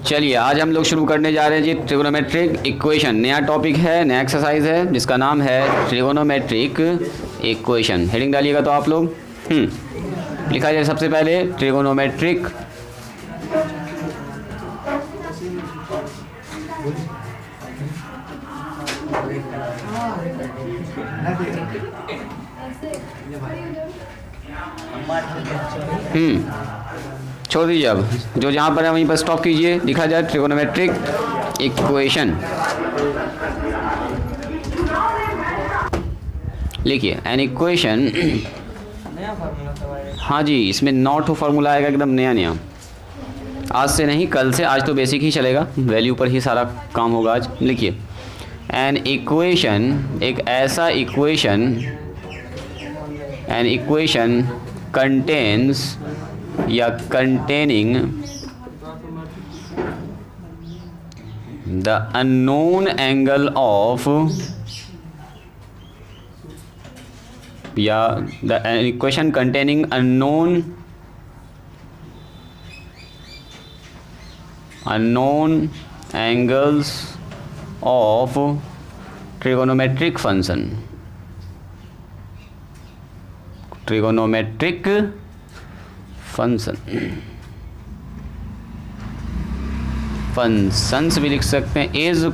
चलिए आज हम लोग शुरू करने जा रहे हैं जी ट्रिगोनोमेट्रिक इक्वेशन। नया टॉपिक है, नया एक्सरसाइज है जिसका नाम है ट्रिगोनोमेट्रिक इक्वेशन। हेडिंग डालिएगा तो आप लोग लिखा जाए सबसे पहले ट्रिगोनोमेट्रिक छोड़ दीजिए, अब जो जहाँ पर है वहीं पर स्टॉप कीजिए। लिखा जाए ट्रिगोनोमेट्रिक इक्वेशन। लिखिए एन इक्वेशन। हाँ जी, इसमें नॉट हो फार्मूला आएगा एकदम नया नया। आज से नहीं, कल से। आज तो बेसिक ही चलेगा, वैल्यू पर ही सारा काम होगा आज। लिखिए एन इक्वेशन, एक ऐसा इक्वेशन, एन इक्वेशन कंटेन्स या containing the unknown angle of या the equation containing unknown angles of trigonometric function, trigonometric function, functions भी लिख सकते हैं। Is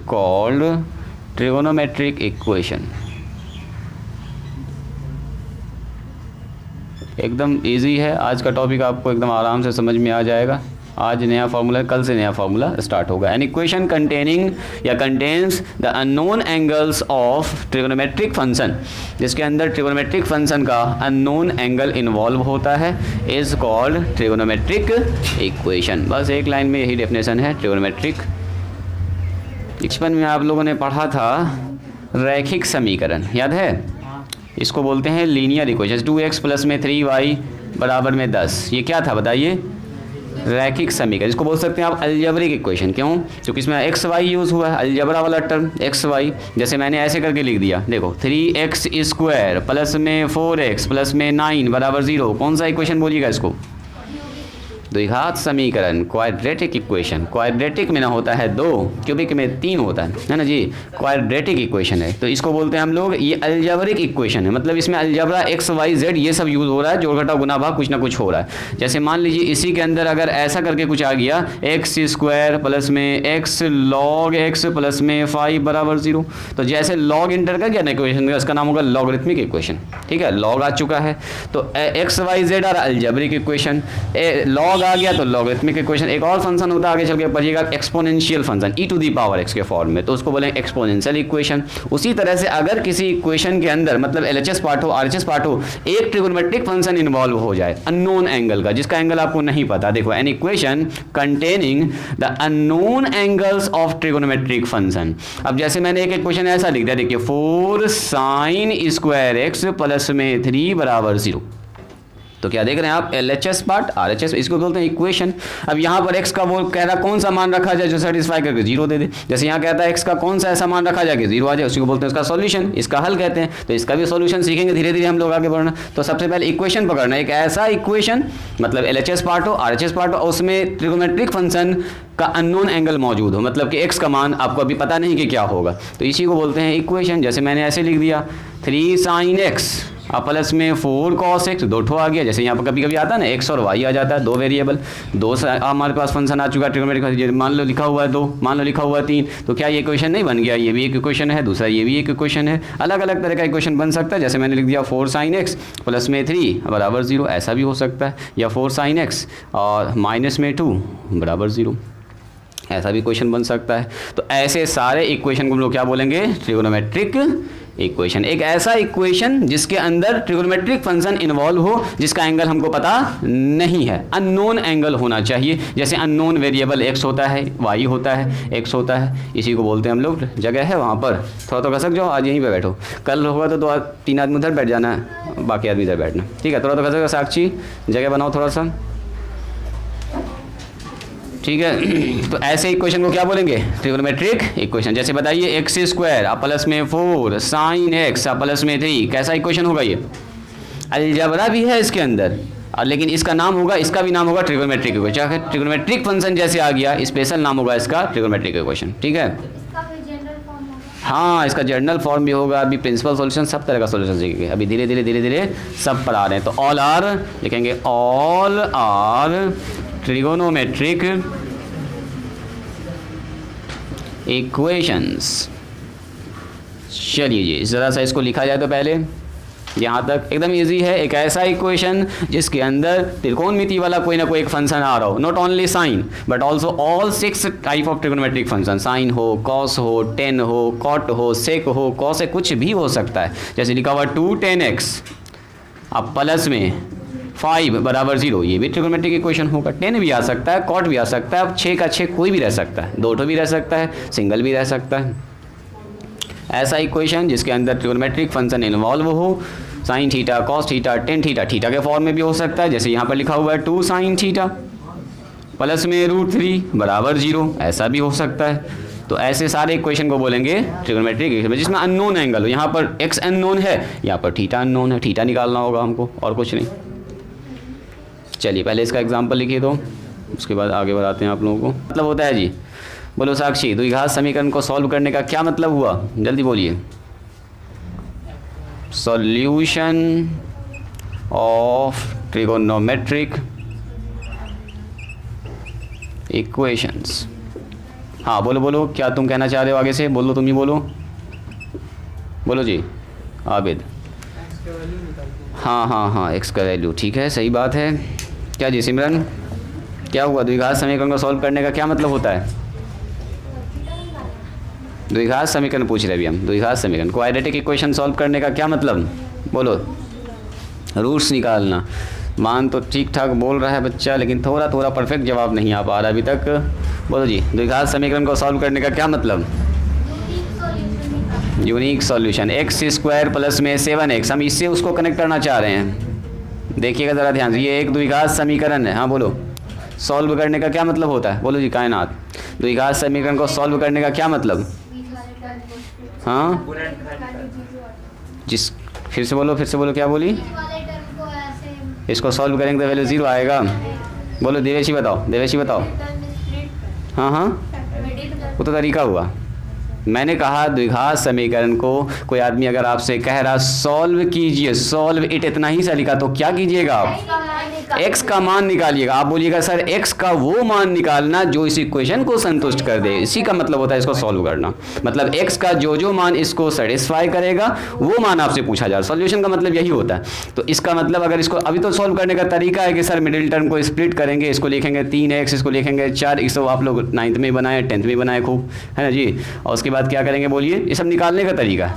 called trigonometric equation. एकदम इजी है आज का टॉपिक, आपको एकदम आराम से समझ में आ जाएगा। आज नया फार्मूला, कल से नया फार्मूला स्टार्ट होगा। एन इक्वेशन कंटेनिंग या contains the unknown angles of trigonometric function, जिसके अंदर ट्रिगोनोमेट्रिक फंक्शन का अननोन एंगल इन्वॉल्व होता है, इज कॉल्ड ट्रिगोनोमेट्रिक इक्वेशन। बस एक लाइन में यही डेफिनेशन है ट्रिगोनोमेट्रिक। बचपन में आप लोगों ने पढ़ा था रैखिक समीकरण, याद है? इसको बोलते हैं लीनियर इक्वेशन। 2x प्लस में 3y बराबर में 10, ये क्या था बताइए? रैखिक समीकरण। इसको बोल सकते हैं आप अलजेब्रिक इक्वेशन। क्यों? क्योंकि इसमें एक्स वाई यूज़ हुआ है, अलजेब्रा वाला टर्म एक्स वाई। जैसे मैंने ऐसे करके लिख दिया, देखो 3x स्क्वायर प्लस में 4x प्लस में 9 बराबर 0। कौन सा इक्वेशन बोलिएगा इसको? द्विघात समीकरण, क्वाड्रेटिक इक्वेशन। क्वाड्रेटिक में ना होता है 2, क्यूबिक में 3 होता है ना जी। क्वाड्रेटिक इक्वेशन है, तो इसको बोलते हैं हम लोग ये अलजेब्रिक इक्वेशन है। मतलब इसमें अलजेब्रा एक्स वाई जेड ये सब यूज़ हो रहा है, जोड़ घटा गुना भाग कुछ ना कुछ हो रहा है। जैसे मान लीजिए इसी के अंदर अगर ऐसा करके कुछ आ गया, एक्स स्क्वायर प्लस में एक्स लॉग एक्स प्लस में 5 बराबर 0, तो जैसे लॉग इंटर कर गया ना इक्वेशन का, इसका नाम होगा लॉगरिथमिक इक्वेशन। ठीक है, लॉग आ चुका है तो X Y Z are algebraic equation. Log आ गया तो लॉगरिथमिक इक्वेशन। एक और फंक्शन होता है, आगे चल के पढ़िएगा, exponential function, e to the power x के फॉर्म में, तो उसको बोलेंगे एक्सपोनेंशियल इक्वेशन। उसी तरह से अगर किसी इक्वेशन के अंदर मतलब LHS पार्ट हो, RHS पार्ट हो, एक ट्रिगोनोमेट्रिक फंक्शन इन्वॉल्व हो जाए अननोन एंगल का, जिसका एंगल आपको नहीं पता। देखो an equation containing the unknown angles of trigonometric function. अब जैसे मैंने एक इक्वेशन ऐसा लिख दिया, देखिए 4 sin स्क्वायर x प्लस में 3 बराबर 0। तो क्या देख रहे हैं आप? LHS पार्ट, RHS, इसको बोलते हैं इक्वेशन। अब यहाँ पर x का वो कह रहा कौन सा मान रखा जाए जो सेटिस्फाई करके 0 दे दे। जैसे यहाँ कहता है x का कौन सा ऐसा मान रखा जाए कि 0 आ जाए, उसी को बोलते हैं इसका सॉल्यूशन, इसका हल कहते हैं। तो इसका भी सॉल्यूशन सीखेंगे धीरे धीरे हम लोग आगे बढ़ना। तो सबसे पहले इक्वेशन पकड़ना, एक ऐसा इक्वेशन मतलब LHS पार्ट हो, RHS पार्ट हो, उसमें ट्रिगोनोमेट्रिक फंक्शन का अननोन एंगल मौजूद हो, मतलब कि x का मान आपको अभी पता नहीं कि क्या होगा, तो इसी को बोलते हैं इक्वेशन। जैसे मैंने ऐसे लिख दिया 3 sin x अब प्लस में 4 cos x, 2 ठो आ गया। जैसे यहाँ पर कभी कभी आता है ना x और y आ जाता है, 2 वेरिएबल, 2 हमारे पास फंक्शन आ चुका है ट्रिगोनोमेट्रिक। मान लो लिखा हुआ है 2, मान लो लिखा हुआ है 3, तो क्या ये इक्वेशन नहीं बन गया? ये भी एक इक्वेशन है, दूसरा ये भी एक इक्वेशन है। अलग अलग तरह का इक्वेशन बन सकता है। जैसे मैंने लिख दिया 4 sin x प्लस में 3 बराबर 0, ऐसा भी हो सकता है। या 4 sin x और माइनस में 2 बराबर 0, ऐसा भी इक्वेशन बन सकता है। तो ऐसे सारे इक्वेशन को हम लोग क्या बोलेंगे? Trigonometric equation. एक ऐसा इक्वेशन जिसके अंदर ट्रिगोनोमेट्रिक फंक्शन इन्वॉल्व हो, जिसका एंगल हमको पता नहीं है, अननोन एंगल होना चाहिए। जैसे अननोन वेरिएबल x होता है, y होता है, x होता है, इसी को बोलते हैं हम लोग। जगह है वहाँ पर, थोड़ा तो खसक जाओ, आज यहीं पे बैठो। कल होगा तो 3 आदमी उधर बैठ जाना है, बाकी आदमी इधर बैठना, ठीक है? थोड़ा तो खसक, साक्षी जगह बनाओ थोड़ा सा, ठीक है? तो ऐसे इक्वेशन को क्या बोलेंगे? Trigonometric equation. जैसे बताइए एक्स स्क्वायर प्लस में 4 साइन एक्स प्लस में 3, कैसा इक्वेशन होगा ये? अलजेब्रा भी है इसके अंदर, और लेकिन इसका नाम होगा, इसका भी नाम होगा ट्रिगोनोमेट्रिक इक्वेशन। ट्रिगोनोमेट्रिक फंक्शन जैसे आ गया, स्पेशल नाम होगा इसका ट्रिगोनोमेट्रिक इक्वेशन, ठीक है। इसका कोई जनरल फॉर्म होगा? हाँ, इसका जनरल फॉर्म भी होगा। अभी प्रिंसिपल सॉल्यूशन सब तरह का सॉल्यूशन सीखेंगे, अभी धीरे धीरे सब पढ़ा रहे हैं। तो ऑल आर लिखेंगे, ऑल आर ट्रिगोनोमेट्रिक इक्वेशंस। चलिए जी, ज़रा सा इसको लिखा जाए तो पहले यहाँ तक एकदम इजी है। एक ऐसा इक्वेशन जिसके अंदर त्रिकोणमिति वाला कोई ना कोई एक फंक्शन आ रहा हो, not only sine but also all 6 type of trigonometric function, sine हो, कॉस हो, टेन हो, कॉट हो, सेक हो, कॉस है, कुछ भी हो सकता है। जैसे लिखा हुआ 2 tan x, अब प्लस में 5 बराबर 0, ये भी ट्रिगोनोमेट्रिक इक्वेशन होगा। 10 भी आ सकता है, कॉट भी आ सकता है, अब 6 का 6 कोई भी रह सकता है, 2 भी रह सकता है, सिंगल भी रह सकता है। ऐसा इक्वेशन जिसके अंदर ट्रिगोनोमेट्रिक फंक्शन इन्वॉल्व हो, sine theta, cos theta, tan theta, theta के फॉर्म में भी हो सकता है। जैसे यहाँ पर लिखा हुआ है 2 sin थीटा प्लस में √3 बराबर 0, ऐसा भी हो सकता है। तो ऐसे सारे इक्वेशन को बोलेंगे ट्रिगोनोमेट्रिक इक्वेशन, जिसमें अननोन एंगल हो। यहाँ पर x अननोन है, यहाँ पर थीटा अननोन है, थीटा निकालना होगा हमको, और कुछ नहीं। चलिए पहले इसका एग्जाम्पल लिखिए, तो उसके बाद आगे बढ़ाते हैं आप लोगों को। मतलब होता है जी, बोलो साक्षी, द्विघात समीकरण को सॉल्व करने का क्या मतलब हुआ, जल्दी बोलिए। Solution of trigonometric equations. हाँ बोलो बोलो, क्या तुम कहना चाह रहे हो, आगे से बोलो, तुम ही बोलो, बोलो जी आबिद। हाँ एक्स का वैल्यू, ठीक है, सही बात है। क्या जी सिमरन, क्या हुआ, द्विघात समीकरण को सॉल्व करने का क्या मतलब होता है? द्विघात समीकरण पूछ रहे अभी हम, द्विघात समीकरण, क्वाड्रेटिक इक्वेशन सॉल्व करने का क्या मतलब, बोलो। रूट्स निकालना। मान तो ठीक ठाक बोल रहा है बच्चा, लेकिन थोड़ा थोड़ा परफेक्ट जवाब नहीं आ पा रहा अभी तक। बोलो जी, द्विघात समीकरण को सॉल्व करने का क्या मतलब? Unique solution. x² प्लस में 7x, हम इससे उसको कनेक्ट करना चाह रहे हैं। देखिएगा ज़रा ध्यान से, ये एक द्विघात समीकरण है। हाँ बोलो, सॉल्व करने का क्या मतलब होता है, बोलो जी कायनात। द्विघात समीकरण को सॉल्व करने का क्या मतलब? हाँ फिर से बोलो, क्या बोली? इसको सॉल्व करेंगे तो वैल्यू 0 आएगा। बोलो देवेशी बताओ। हाँ वो तो तरीका हुआ। मैंने कहा द्विघात समीकरण को कोई आदमी अगर आपसे कह रहा सॉल्व कीजिए, सॉल्व इट, इतना ही सा लिखा, तो क्या कीजिएगा आप? x का मान निकालिएगा। आप बोलिएगा सर x का वो मान निकालना जो इस इक्वेशन को संतुष्ट कर दे, इसी का मतलब होता है इसको सॉल्व करना। मतलब x का जो मान इसको सेटिस्फाई करेगा वो मान आपसे पूछा जा रहा है। सॉल्यूशन का मतलब यही होता है। तो इसका मतलब अगर इसको अभी तो सॉल्व करने का तरीका है कि सर मिडिल टर्म को स्प्लिट करेंगे, इसको लिखेंगे 3x, इसको लिखेंगे 4, इसको आप लोग 9th में बनाए, 10th में बनाए खूब, है ना जी। और उसके बाद क्या करेंगे बोलिए, ये सब निकालने का तरीका।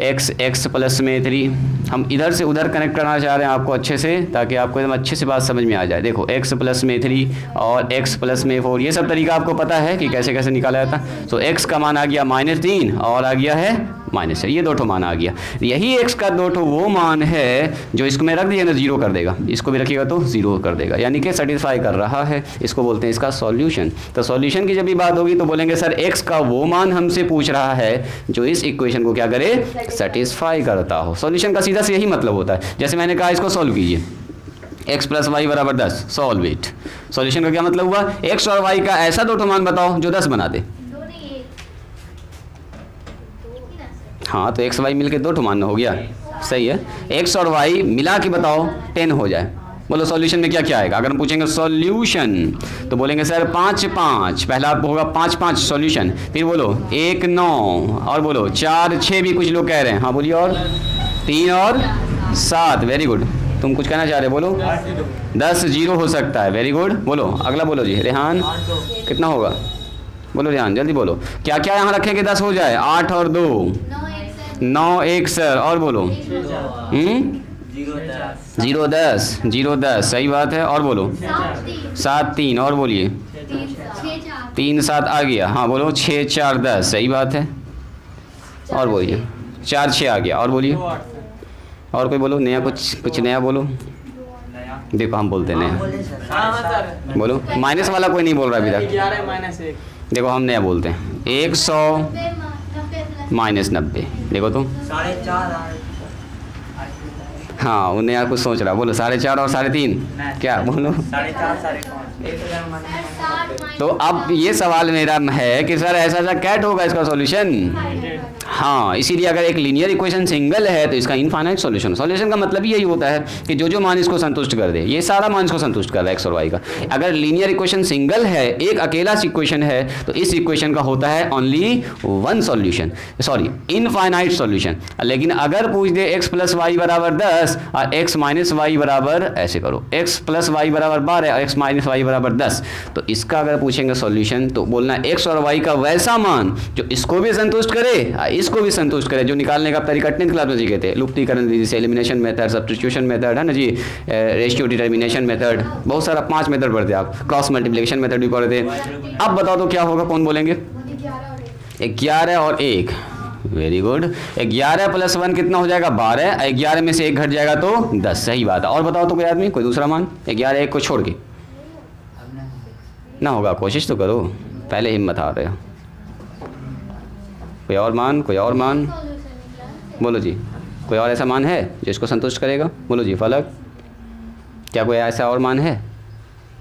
x प्लस में 3, हम इधर से उधर कनेक्ट करना चाह रहे हैं आपको अच्छे से, ताकि आपको एकदम अच्छे से बात समझ में आ जाए। देखो x प्लस में 3 और x प्लस में 4, ये सब तरीका आपको पता है कि कैसे कैसे निकाला जाता है। तो x का मान आ गया -3 और आ गया है -6, ये 2 मान आ गया। यही x का 2 वो मान है जो इसको मैं रख दिया ना 0 कर देगा, इसको भी रखिएगा तो 0 कर देगा, यानी कि सेटिस्फाई कर रहा है। इसको बोलते हैं इसका सॉल्यूशन। तो सॉल्यूशन की जब भी बात होगी तो बोलेंगे सर x का वो मान हमसे पूछ रहा है जो इस इक्वेशन को क्या करे, सेटिस्फाई करता हो। सॉल्यूशन का सीधा से यही मतलब होता है। जैसे मैंने कहा इसको सॉल्व कीजिए, x + y = 10, solve it. Solution का क्या मतलब हुआ, x और y का ऐसा 2 मान बताओ जो 10 बना दे। हाँ तो x y मिलके 2 मान हो गया, सही है। x और y मिला के बताओ 10 हो जाए। बोलो सॉल्यूशन में क्या क्या आएगा। अगर हम पूछेंगे सॉल्यूशन तो बोलेंगे सर 5 5, पहला होगा 5 5 सॉल्यूशन, फिर बोलो 1 9, और बोलो 4 6 भी कुछ लोग कह रहे हैं। हाँ बोलिए, और 3 और 7, वेरी गुड। तुम कुछ कहना चाह रहे हो, बोलो। 10 0 हो सकता है, वेरी गुड। बोलो अगला, बोलो जी रेहान, कितना होगा, बोलो रेहान जल्दी बोलो। क्या क्या यहाँ रखेंगे 10 हो जाए? 8 और 2 9 1 सर, और बोलो 0 10, सही बात है। और बोलो 7 3, और बोलिए 3 7 आ गया। हाँ बोलो 6 4 10, सही बात है। और बोलिए 4 6 आ गया। और बोलिए, और कोई बोलो नया, कुछ नया बोलो। देखो हम बोलते नया, बोलो। माइनस वाला कोई नहीं बोल रहा अभी तक। देखो हम नया बोलते हैं, 100 -90, देखो तुम। हाँ वो नया कुछ सोच रहा, बोलो 4.5 और 3.5 क्या बोलो। 4.5 5.5 तो अब ये सवाल मेरा है कि सर ऐसा ऐसा कैट होगा इसका सॉल्यूशन। हाँ, इसीलिए अगर एक लीनियर इक्वेशन सिंगल है तो इसका इनफाइनाइट सॉल्यूशन। सॉल्यूशन का मतलब यही होता है कि जो मान इसको संतुष्ट कर दे, ये सारा मान इसको संतुष्ट कर रहा है एक्स और वाई का। अगर लीनियर इक्वेशन सिंगल है, एक अकेला इक्वेशन है, तो इस इक्वेशन का होता है only one solution, sorry infinite solution. लेकिन अगर पूछ दे x प्लस वाई बराबर 10 और x माइनस वाई बराबर, ऐसे करो, x प्लस वाई बराबर 12 और x माइनस वाई बराबर 10, तो इसका अगर पूछेंगे सॉल्यूशन तो बोलना x और y का वैसा मान जो इसको भी संतुष्ट करे इसको भी संतुष्ट करे, जो निकालने का तरीका 10th क्लास में सीखे थे, लुप्तीकरण विधि से, एलिमिनेशन मेथड, सब्स्टिट्यूशन मेथड है ना जी, रेशियो डिटर्मिनेशन मेथड, बहुत सारा 5 मेथड पढ़ते आप, क्रॉस मल्टीप्लिकेशन मेथड भी पढ़ते। अब बताओ तो क्या होगा, कौन बोलेंगे? 11 और 1, वेरी गुड। 11 प्लस 1 कितना हो जाएगा? 12। 11 में से 1 घट जाएगा तो 10, सही बात है। और बताओ तो कोई आदमी, कोई दूसरा मान 11 1 को छोड़ के ना होगा, कोशिश तो करो, पहले हिम्मत आ रहे हो। कोई और मान, कोई और मान बोलो जी, कोई और ऐसा मान है जो इसको संतुष्ट करेगा? बोलो जी फलक, क्या कोई ऐसा और मान है?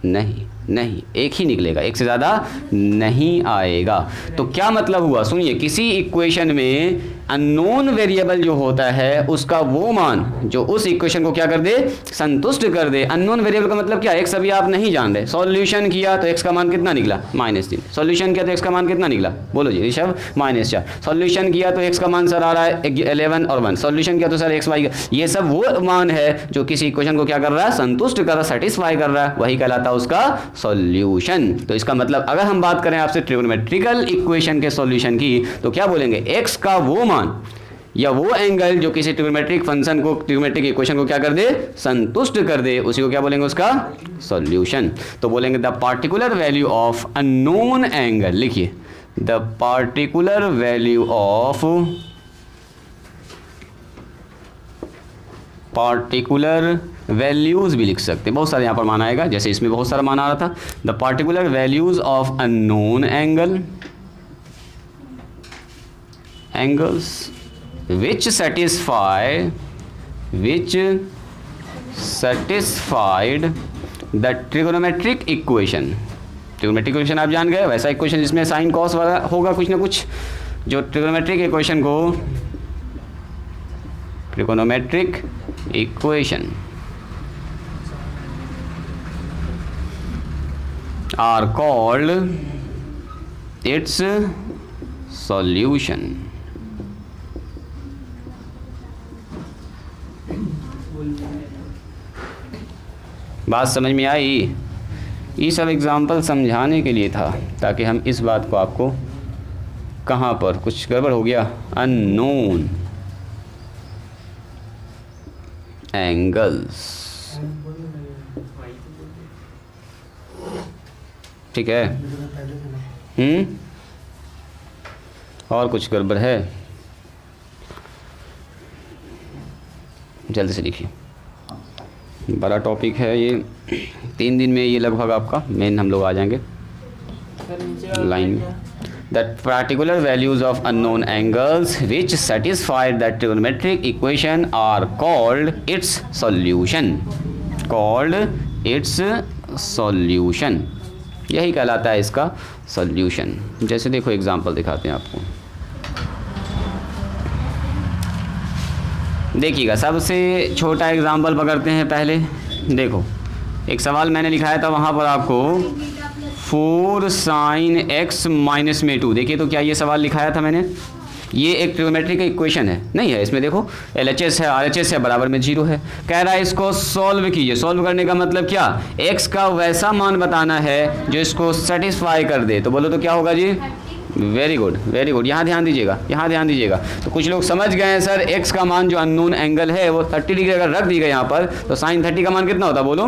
नहीं, नहीं, एक ही निकलेगा, एक से ज़्यादा नहीं आएगा। तो क्या मतलब हुआ, सुनिए, किसी इक्वेशन में अननोन वेरिएबल जो होता है उसका वो मान जो उस इक्वेशन को क्या कर दे, संतुष्ट कर दे। अननोन वेरिएबल का मतलब क्या है? x अभी आप नहीं जान रहे, सॉल्यूशन किया तो x का मान कितना निकला? -3। सॉल्यूशन किया तो x का मान कितना निकला? बोलो जी ऋषभ, -4। सॉल्यूशन किया तो x का मान सर आ रहा है 11 और 1। सॉल्यूशन किया तो सर x y का, ये सब वो मान है जो किसी इक्वेशन को क्या कर रहा है, संतुष्ट कर रहा है, सेटिस्फाई कर रहा है, वही कहलाता है उसका सॉल्यूशन। तो इसका मतलब अगर हम बात करें आपसे ट्रिगोनोमेट्रिकल इक्वेशन के सॉल्यूशन की, तो क्या बोलेंगे? x का वो मान या वो एंगल जो किसी ट्रिगोनोमेट्रिक फंक्शन को, ट्रिगोनोमेट्रिक इक्वेशन को क्या कर दे, संतुष्ट कर दे, उसी को क्या बोलेंगे? उसका सॉल्यूशन। तो बोलेंगे the particular value of unknown angle, लिखिए the particular value of particular values भी लिख सकते हैं, बहुत सारे यहाँ पर मान आएगा, जैसे इसमें बहुत सारा मान आ रहा था। The particular values of unknown angles which satisfied the trigonometric equation। Trigonometric equation आप जान गए, वैसा इक्वेशन जिसमें साइन कॉस वगैरह होगा कुछ ना कुछ, जो ट्रिगोनोमेट्रिक इक्वेशन को, trigonometric equation are called its solution। बात समझ में आई? ये सब एग्जाम्पल समझाने के लिए था, ताकि हम इस बात को, आपको कहाँ पर कुछ गड़बड़ हो गया, अननोन एंगल्स, ठीक है, और कुछ गड़बड़ है? जल्दी से लिखिए, बड़ा टॉपिक है ये, 3 दिन में ये लगभग आपका मेन हम लोग आ जाएंगे लाइन में। The particular values of unknown angles which satisfied the trigonometric equation are called its solution, called its solution, यही कहलाता है इसका सॉल्यूशन। जैसे देखो एग्जांपल दिखाते हैं आपको, देखिएगा, सबसे छोटा एग्जांपल पकड़ते हैं पहले। देखो एक सवाल मैंने लिखाया था वहाँ पर आपको 4 sin x माइनस में 2, देखिए तो क्या ये सवाल लिखाया था मैंने? ये एक ट्रिगोनोमेट्रिक इक्वेशन है, नहीं है इसमें, देखो LHS है, RHS है, बराबर में 0 है। कह रहा है इसको सॉल्व कीजिए। सॉल्व करने का मतलब क्या? x का वैसा मान बताना है जो इसको सेटिस्फाई कर दे। तो बोलो तो क्या होगा जी? वेरी गुड, वेरी गुड, यहाँ ध्यान दीजिएगा, यहाँ ध्यान दीजिएगा। तो कुछ लोग समझ गए हैं सर x का मान जो अननोन एंगल है वो 30 डिग्री अगर रख दी गई यहाँ पर, तो sin 30 का मान कितना होता? बोलो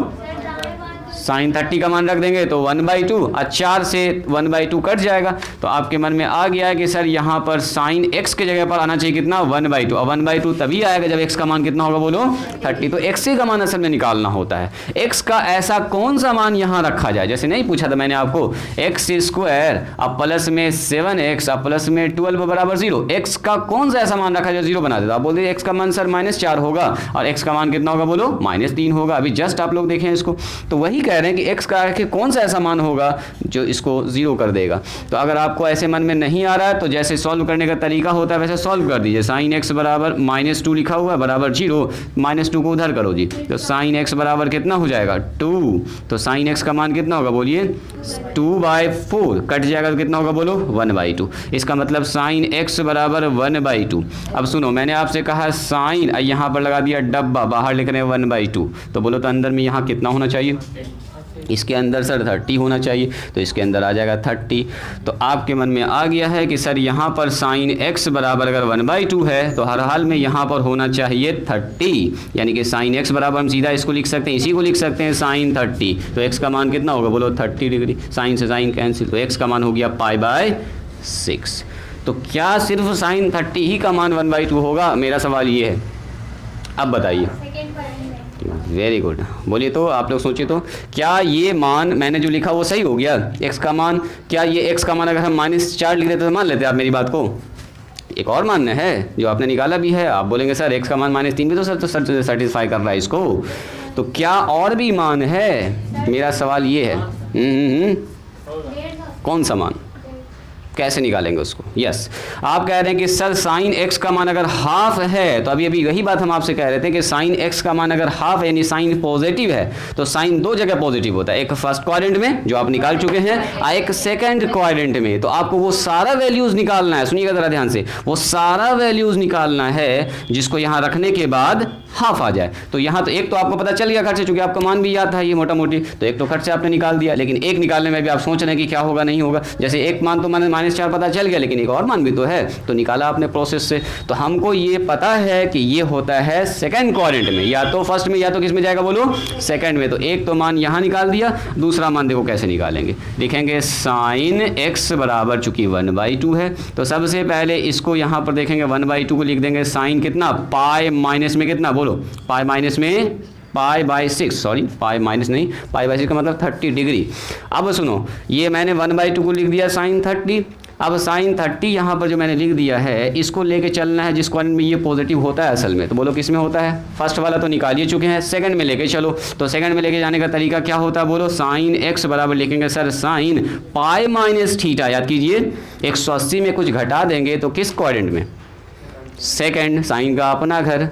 साइन 30 का मान रख देंगे तो 1/2 और 4 से 1/2 कट जाएगा। तो आपके मन में आ गया है कि सर यहाँ पर साइन x के जगह पर आना चाहिए कितना 1/2, और 1/2 तभी आएगा जब x का मान कितना होगा बोलो 30। तो x का मान असल में निकालना होता है। x का ऐसा कौन सा मान यहाँ रखा जाए, जैसे नहीं पूछा था मैंने आपको x² अब प्लस में 7x अब प्लस में 12 बराबर 0, x का कौन सा ऐसा मान रखा जाए 0 बना देता। आप बोलते x का मान सर -4 होगा और x का मान कितना होगा बोलो -3 होगा। अभी जस्ट आप लोग देखें इसको, तो वही कह रहे हैं कि x का आखिर कौन सा ऐसा मान होगा जो इसको 0 कर देगा। तो अगर आपको ऐसे मन में नहीं आ रहा है तो जैसे सॉल्व करने का तरीका होता है वैसे सॉल्व कर दीजिए। साइन x बराबर -2 लिखा हुआ है बराबर 0, -2 को उधर करो जी, तो साइन x बराबर कितना हो जाएगा 2। तो साइन x का मान कितना होगा बोलिए 2/4, कट जाएगा तो कितना होगा बोलो 1/2। इसका मतलब साइन x बराबर 1/2। अब सुनो, मैंने आपसे कहा साइन, यहाँ पर लगा दिया डब्बा, बाहर लिख रहे हैं 1/2, तो बोलो तो अंदर में यहाँ कितना होना चाहिए, इसके अंदर सर 30 होना चाहिए, तो इसके अंदर आ जाएगा 30। तो आपके मन में आ गया है कि सर यहाँ पर साइन x बराबर अगर 1/2 है तो हर हाल में यहाँ पर होना चाहिए 30, यानी कि साइन x बराबर हम सीधा इसको लिख सकते हैं, इसी को लिख सकते हैं साइन 30। तो x का मान कितना होगा बोलो 30 डिग्री, साइन से साइन कैंसिल, तो x का मान हो गया π/6। तो क्या सिर्फ साइन 30 ही का मान 1/2 होगा, मेरा सवाल ये है। अब बताइए। सेकंड पॉइंट में वेरी गुड, बोलिए तो आप लोग सोचिए तो क्या ये मान मैंने जो लिखा वो सही हो गया x का मान, क्या ये x का मान अगर हम -4 लिख देते तो मान लेते आप मेरी बात को। एक और मान है जो आपने निकाला भी है, आप बोलेंगे सर x का मान -3 भी तो सर सेटिस्फाई कर रहा है इसको, तो क्या और भी मान है, मेरा सवाल ये है। 150 कौन सा मान, कैसे निकालेंगे उसको। यस, आप कह रहे हैं कि सर साइन x का मान अगर हाफ है, तो अभी वही बात हम आपसे कह रहे थे कि साइन x का मान अगर हाफ है यानी साइन पॉजिटिव है, तो साइन दो जगह पॉजिटिव होता है, एक फर्स्ट क्वाड्रेंट में जो आप निकाल चुके हैं और एक सेकंड क्वाड्रेंट में। तो आपको वो सारा वैल्यूज निकालना है, सुनिएगा जरा ध्यान से, वो सारा वैल्यूज निकालना है जिसको यहाँ रखने के बाद हाफ आ जाए। तो यहाँ तो एक तो आपको पता चल गया खर्च से, चूंकि आपका मान भी याद था ये मोटा मोटी, तो एक तो खर्च से आपने निकाल दिया, लेकिन एक निकालने में भी आप सोच रहे हैं कि क्या होगा नहीं होगा। जैसे एक मान तो मैंने -4 पता चल गया, लेकिन एक और मान भी तो है, तो निकाला आपने प्रोसेस से। तो हमको ये पता है कि ये होता है सेकंड क्वाड्रेंट में, या तो फर्स्ट में या तो किस में जाएगा बोलो सेकंड में। तो एक तो मान यहाँ निकाल दिया, दूसरा मान देखो कैसे निकालेंगे, लिखेंगे साइन x बराबर चूंकि 1/2 है, तो सबसे पहले इसको यहाँ पर देखेंगे 1/2 को लिख देंगे साइन कितना पाई माइनस में कितना बोलो, पाई माइनस में π/6, सॉरी पाई माइनस नहीं, π/6 का मतलब 30 डिग्री। अब सुनो, ये मैंने 1/2 को लिख दिया साइन 30। अब साइन 30 यहाँ पर जो मैंने लिख दिया है, इसको लेके चलना है जिस क्वाड्रेंट में ये पॉजिटिव होता है असल में, तो बोलो किस में होता है, फर्स्ट वाला तो निकालिए चुके हैं, सेकंड में लेके चलो। तो सेकंड में लेके जाने का तरीका क्या होता है बोलो, साइन x बराबर लिखेंगे सर साइन π-θ, याद कीजिए 180 में कुछ घटा देंगे तो किस क्वाड्रेंट में, सेकंड, साइन का अपना घर,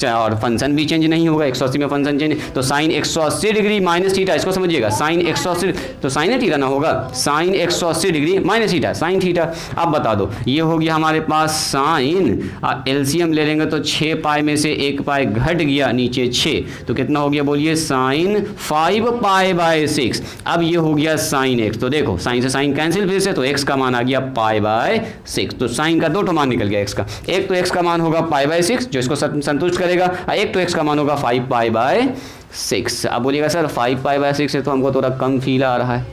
और फंक्शन भी चेंज नहीं होगा, 180 में फंक्शन चेंज, तो साइन 180 डिग्री -θ, इसको समझिएगा, साइन 180 तो साइन थीटा ना होगा, साइन 180 डिग्री -θ साइन थीटा। अब बता दो, ये हो गया हमारे पास साइन, एलसीएम ले लेंगे तो 6 पाई में से 1 पाई घट गया नीचे 6, तो कितना हो गया बोलिए साइन 5π/6। अब ये हो गया साइन x, तो देखो साइन से साइन कैंसिल फिर से, तो x का मान आ गया π/6। तो साइन का दो ठो मान निकल गया x का, एक तो x का मान होगा π/6 जो इसको संतुष्ट करेगा, एक तो x का मान होगा 5π/6। अब बोलिएगा सर 5π/6 से तो हमको थोड़ा कम फील आ रहा है,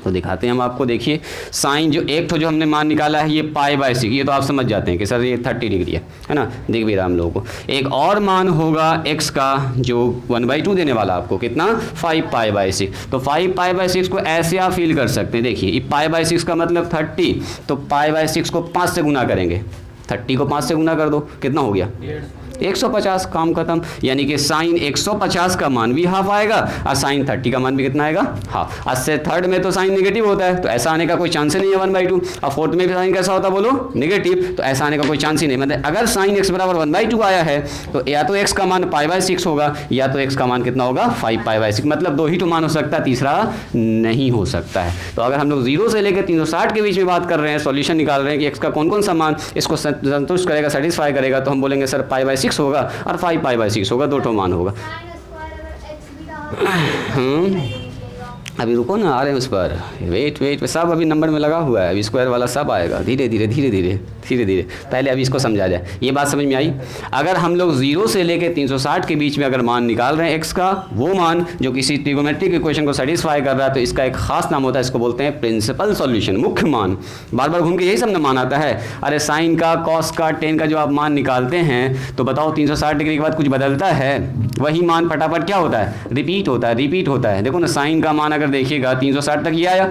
तो दिखाते हैं हम आपको। देखिए साइन जो एक तो जो हमने मान निकाला है ये π/6, ये तो आप समझ जाते हैं कि सर ये 30 डिग्री है ना, दिख भी रहा हम लोगों को। एक और मान होगा x का जो 1/2 देने वाला आपको, कितना 5π/6। तो 5π/6 को ऐसे आप फील कर सकते हैं, देखिए π/6 का मतलब 30, तो π/6 को 5 से गुना करेंगे, 30 को 5 से गुना कर दो, कितना हो गया 150, काम खत्म। यानी कि साइन 150 का मान भी हाफ आएगा और साइन 30 का मान भी कितना आएगा हाफ। इससे थर्ड में तो साइन नेगेटिव होता है, तो ऐसा आने का कोई चांस ही नहीं है 1/2, और फोर्थ में भी साइन कैसा होता है बोलो नेगेटिव, तो ऐसा आने का कोई चांस ही नहीं। मतलब अगर साइन x बराबर 1/2 आया है तो या तो x का मान π/6 होगा या तो x का मान कितना होगा 5π/6, मतलब दो ही तो मान हो सकता है, तीसरा नहीं हो सकता है। तो अगर हम लोग 0 से लेकर 360 के बीच में बात कर रहे हैं, सॉल्यूशन निकाल रहे हैं कि x का कौन कौन सा मान इसको संतुष्ट करेगा, सेटिस्फाई करेगा, तो हम बोलेंगे सर π/6 होगा और 5π/6 होगा, दो ठो मान होगा। अभी रुको ना, आ रहे हैं उस पर, वेट सब अभी नंबर में लगा हुआ है, अभी स्क्वायर वाला सब आएगा धीरे धीरे। पहले अभी इसको समझा जाए, ये बात समझ में आई। अगर हम लोग 0 से लेके 360 के बीच में अगर मान निकाल रहे हैं x का, वो मान जो किसी ट्रिगोमेट्रिक इक्वेशन को सेटिस्फाई कर रहा है, तो इसका एक खास नाम होता है, इसको बोलते हैं प्रिंसिपल सॉल्यूशन, मुख्य मान। बार बार घूम के यही सब ना मान आता है। अरे साइन का, कॉस का, टेन का जो आप मान निकालते हैं, तो बताओ 360 डिग्री के बाद कुछ बदलता है? वही मान फटाफट क्या होता है, रिपीट होता है। देखो ना, साइन का मान अगर देखिएगा 360 तक ये आया,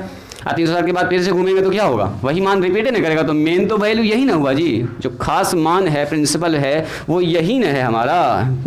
360 के बाद फिर से घूमेंगे तो क्या होगा, वही मान रिपीट नहीं करेगा। तो मेन तो वैल्यू यही ना हुआ जी, जो खास मान है, प्रिंसिपल है, वो यही ना है हमारा,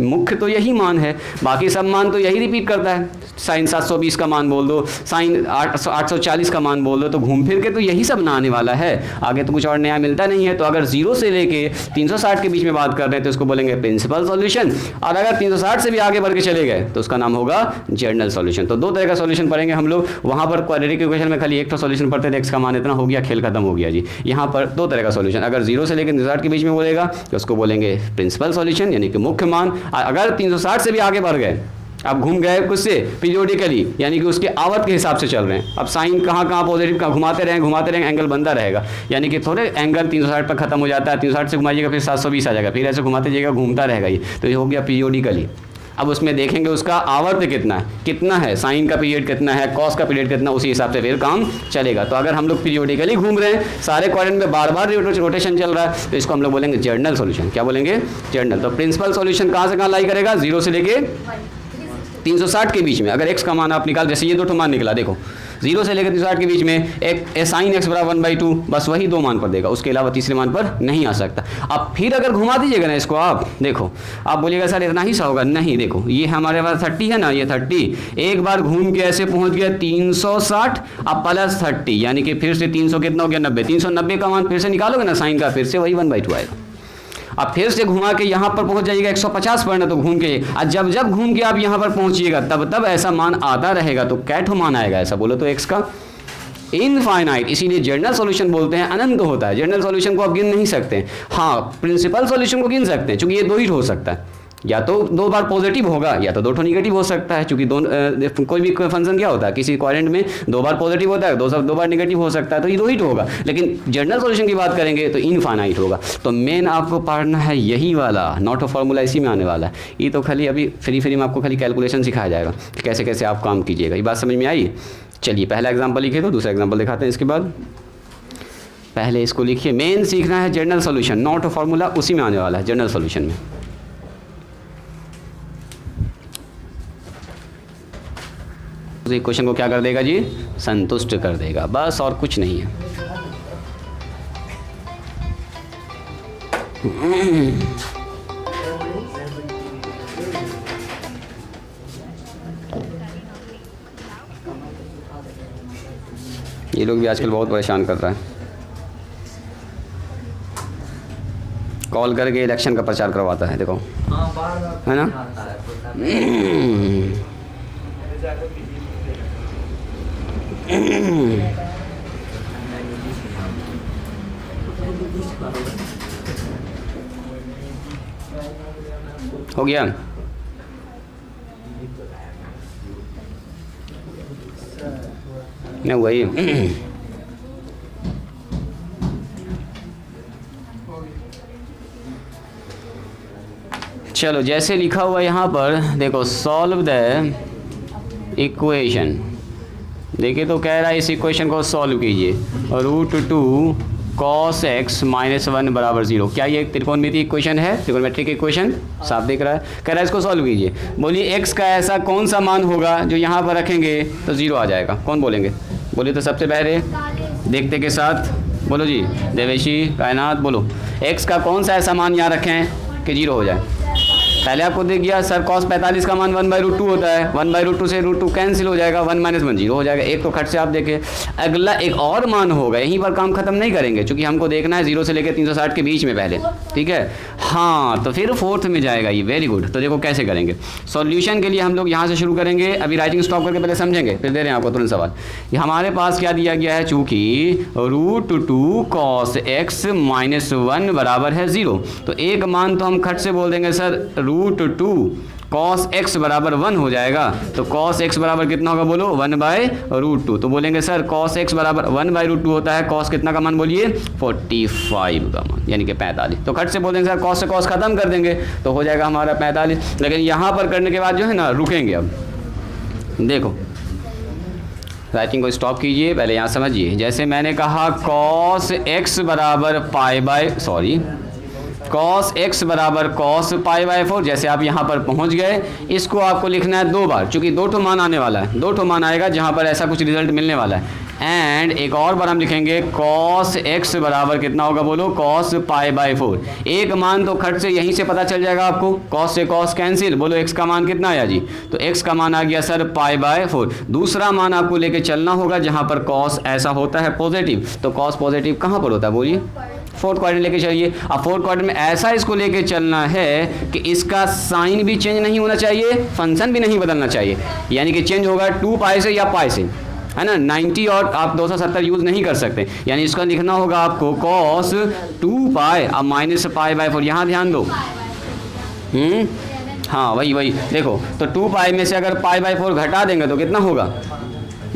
मुख्य तो यही मान है, बाकी सब मान तो यही रिपीट करता है। साइन 720 का मान बोल दो, साइन 840 का मान बोल दो, तो घूम फिर के तो यही सब ना आने वाला है, आगे तो कुछ और नया मिलता नहीं है। तो अगर 0 से लेके 360 के बीच में बात कर रहे हैं तो इसको बोलेंगे प्रिंसिपल सॉल्यूशन, और अगर 360 से भी आगे बढ़ के चले गए तो उसका नाम होगा जनरल सॉल्यूशन। तो दो तरह का सॉल्यूशन पढ़ेंगे हम लोग। वहाँ पर क्वाड्रेटिक इक्वेशन में खाली एक सॉल्यूशन पढ़ते थे, x का मान इतना हो गया, खेल खत्म हो गया जी। यहाँ पर दो तरह का सॉल्यूशन, अगर 0 से लेकर 360 के बीच में बोलेगा तो उसको बोलेंगे प्रिंसिपल सॉल्यूशन, यानी कि मुख्य मान। अगर 360 से भी आगे बढ़ गए, अब घूम गए कुछ से पीरियोडिकली, यानी कि उसके आवर्त के हिसाब से चल रहे हैं, अब साइन कहाँ पॉजिटिव का घुमाते रहेंगे, एंगल बनता रहेगा, यानी कि थोड़े एंगल 360 पर खत्म हो जाता है, 360 से घुमाइएगा फिर 720 आ जाएगा, फिर ऐसे घुमाते जाइएगा, घूमता रहेगा ये, तो ये हो गया पीरियोडिकली। अब उसमें देखेंगे उसका आवर्त कितना है, साइन का पीरियड कितना है, कॉस का पीरियड कितना, उसी हिसाब से फिर काम चलेगा। तो अगर हम लोग पीरियोडिकली घूम रहे हैं, सारे क्वाड्रेंट में बार बार रोटेशन चल रहा है, तो इसको हम लोग बोलेंगे जर्नल सॉल्यूशन। क्या बोलेंगे? जर्नल। तो प्रिंसिपल सॉल्यूशन कहाँ से कहाँ लाई करेगा? 0 से लेके 360 के बीच में। अगर x का मान आप निकाल, जैसे ये दो मान निकला, देखो 0 से लेकर 360 के बीच में एक साइन x बराबर 1/2, बस वही दो मान पर देगा, उसके अलावा तीसरे मान पर नहीं आ सकता। अब फिर अगर घुमा दीजिएगा ना इसको, आप देखो, आप बोलिएगा सर इतना ही सा होगा, नहीं, देखो ये हमारे पास 30 है ना, ये 30 एक बार घूम के ऐसे पहुंच गया 360, अब प्लस 30, यानी कि फिर से 300 कितना हो गया, 90, 390 का मान फिर से निकालोगे ना साइन का, फिर से वही 1/2 आएगा। अब फिर से घुमा के यहाँ पर पहुँच जाइएगा 150 पर ना, तो घूम के जब घूम के आप यहाँ पर पहुँचिएगा तब ऐसा मान आता रहेगा। तो कैठो मान आएगा ऐसा बोलो तो x का इनफाइनाइट, इसीलिए जनरल सॉल्यूशन बोलते हैं, अनंत होता है। जनरल सॉल्यूशन को आप गिन नहीं सकते, हाँ प्रिंसिपल सॉल्यूशन को गिन सकते हैं, क्योंकि ये दो ही हो सकता है, या तो दो बार पॉजिटिव होगा या तो दो ठो निगेटिव हो सकता है, क्योंकि कोई भी फंक्शन क्या होता है, किसी क्वाड्रेंट में दो बार पॉजिटिव होता है, दो बार निगेटिव हो सकता है, तो ये दो ही होगा। लेकिन जनरल सॉल्यूशन की बात करेंगे तो इनफाइनाइट होगा। तो मेन आपको पढ़ना है यही वाला, नॉट ऑफ फार्मूला इसी में आने वाला है। ये तो खाली अभी फ्री में आपको खाली कैलकुलेशन सिखाया जाएगा कि कैसे कैसे आप काम कीजिएगा। ये बात समझ में आई? चलिए पहला एग्जाम्पल लिखे, तो दूसरा एग्जाम्पल दिखाते हैं इसके बाद। पहले इसको लिखिए, मेन सीखना है general solution, not of formula उसी में आने वाला है, जनरल सॉल्यूशन में। क्वेश्चन को क्या कर देगा जी? संतुष्ट कर देगा, बस और कुछ नहीं है। ये लोग भी आजकल बहुत परेशान कर रहा है, कॉल करके इलेक्शन का प्रचार करवाता है, देखो है ना। हो गया? नहीं वही चलो, जैसे लिखा हुआ यहाँ पर देखो, सॉल्व द इक्वेशन। देखिए तो कह रहा है इस इक्वेशन को सॉल्व कीजिए, √2 cos x - 1 = 0। क्या ये त्रिकोणमितीय इक्वेशन है, त्रिकोणमेट्रिक इक्वेशन साफ दिख रहा है। कह रहा है इसको सॉल्व कीजिए। बोलिए x का ऐसा कौन सा मान होगा जो यहाँ पर रखेंगे तो 0 आ जाएगा। कौन बोलेंगे? बोलिए तो सबसे पहले देखते के साथ बोलो जी, देवेशी, कायनात, बोलो x का कौन सा ऐसा मान यहाँ रखें कि 0 हो जाए। पहले आपको देख गया सर cos 45 का मान 1/√2 होता है, 1/√2 से √2 कैंसिल हो जाएगा, 1 - 1 0 हो जाएगा। एक तो खट से आप देखें, अगला एक और मान होगा, यहीं पर काम खत्म नहीं करेंगे क्योंकि हमको देखना है 0 से लेकर 360 के बीच में पहले, ठीक है। हाँ तो फिर फोर्थ में जाएगा ये, वेरी गुड। तो देखो कैसे करेंगे सॉल्यूशन के लिए, हम लोग यहाँ से शुरू करेंगे। अभी राइटिंग स्टॉप करके पहले समझेंगे, फिर दे रहे हैं आपको तुरंत सवाल। ये हमारे पास क्या दिया गया है, चूँकि √2 cos x - 1 = 0, तो एक मान तो हम खट से बोल देंगे सर √2 cos x बराबर 1 हो जाएगा। तो cos x बराबर कितना होगा बोलो 1/√2। तो बोलेंगे सर cos x बराबर 1/√2 होता है, cos कितना का मान बोलिए 45 का मान, यानी कि 45। तो खट से बोलेंगे सर cos से cos खत्म कर देंगे तो हो जाएगा हमारा 45। लेकिन यहाँ पर करने के बाद जो है ना रुकेंगे। अब देखो राइटिंग को स्टॉप कीजिए, पहले यहाँ समझिए। जैसे मैंने कहा cos x बराबर cos x बराबर cos π/4। जैसे आप यहाँ पर पहुँच गए, इसको आपको लिखना है 2 बार, चूँकि 2 ठो मान आने वाला है, 2 ठो मान आएगा जहाँ पर ऐसा कुछ रिजल्ट मिलने वाला है। एंड एक और बार हम लिखेंगे cos x बराबर कितना होगा बोलो cos π/4। एक मान तो खट से यहीं से पता चल जाएगा आपको, cos से cos कैंसिल, बोलो x का मान कितना आया जी, तो x का मान आ गया सर π/4। दूसरा मान आपको लेके चलना होगा जहाँ पर cos ऐसा होता है पॉजिटिव, तो cos पॉजिटिव कहाँ पर होता है बोलिए, फोर्थ क्वाड्रेंट लेके चलिए। अब फोर्थ क्वाड्रेंट में ऐसा इसको लेके चलना है कि इसका साइन भी चेंज नहीं होना चाहिए, फंक्शन भी नहीं बदलना चाहिए, यानी कि चेंज होगा 2π से या π से, है ना। 90 और आप 270 यूज़ नहीं कर सकते, यानी इसका लिखना होगा आपको cos 2π अब माइनस π/4। यहाँ ध्यान दो, हाँ वही देखो, तो 2π में से अगर π/4 घटा देंगे तो कितना होगा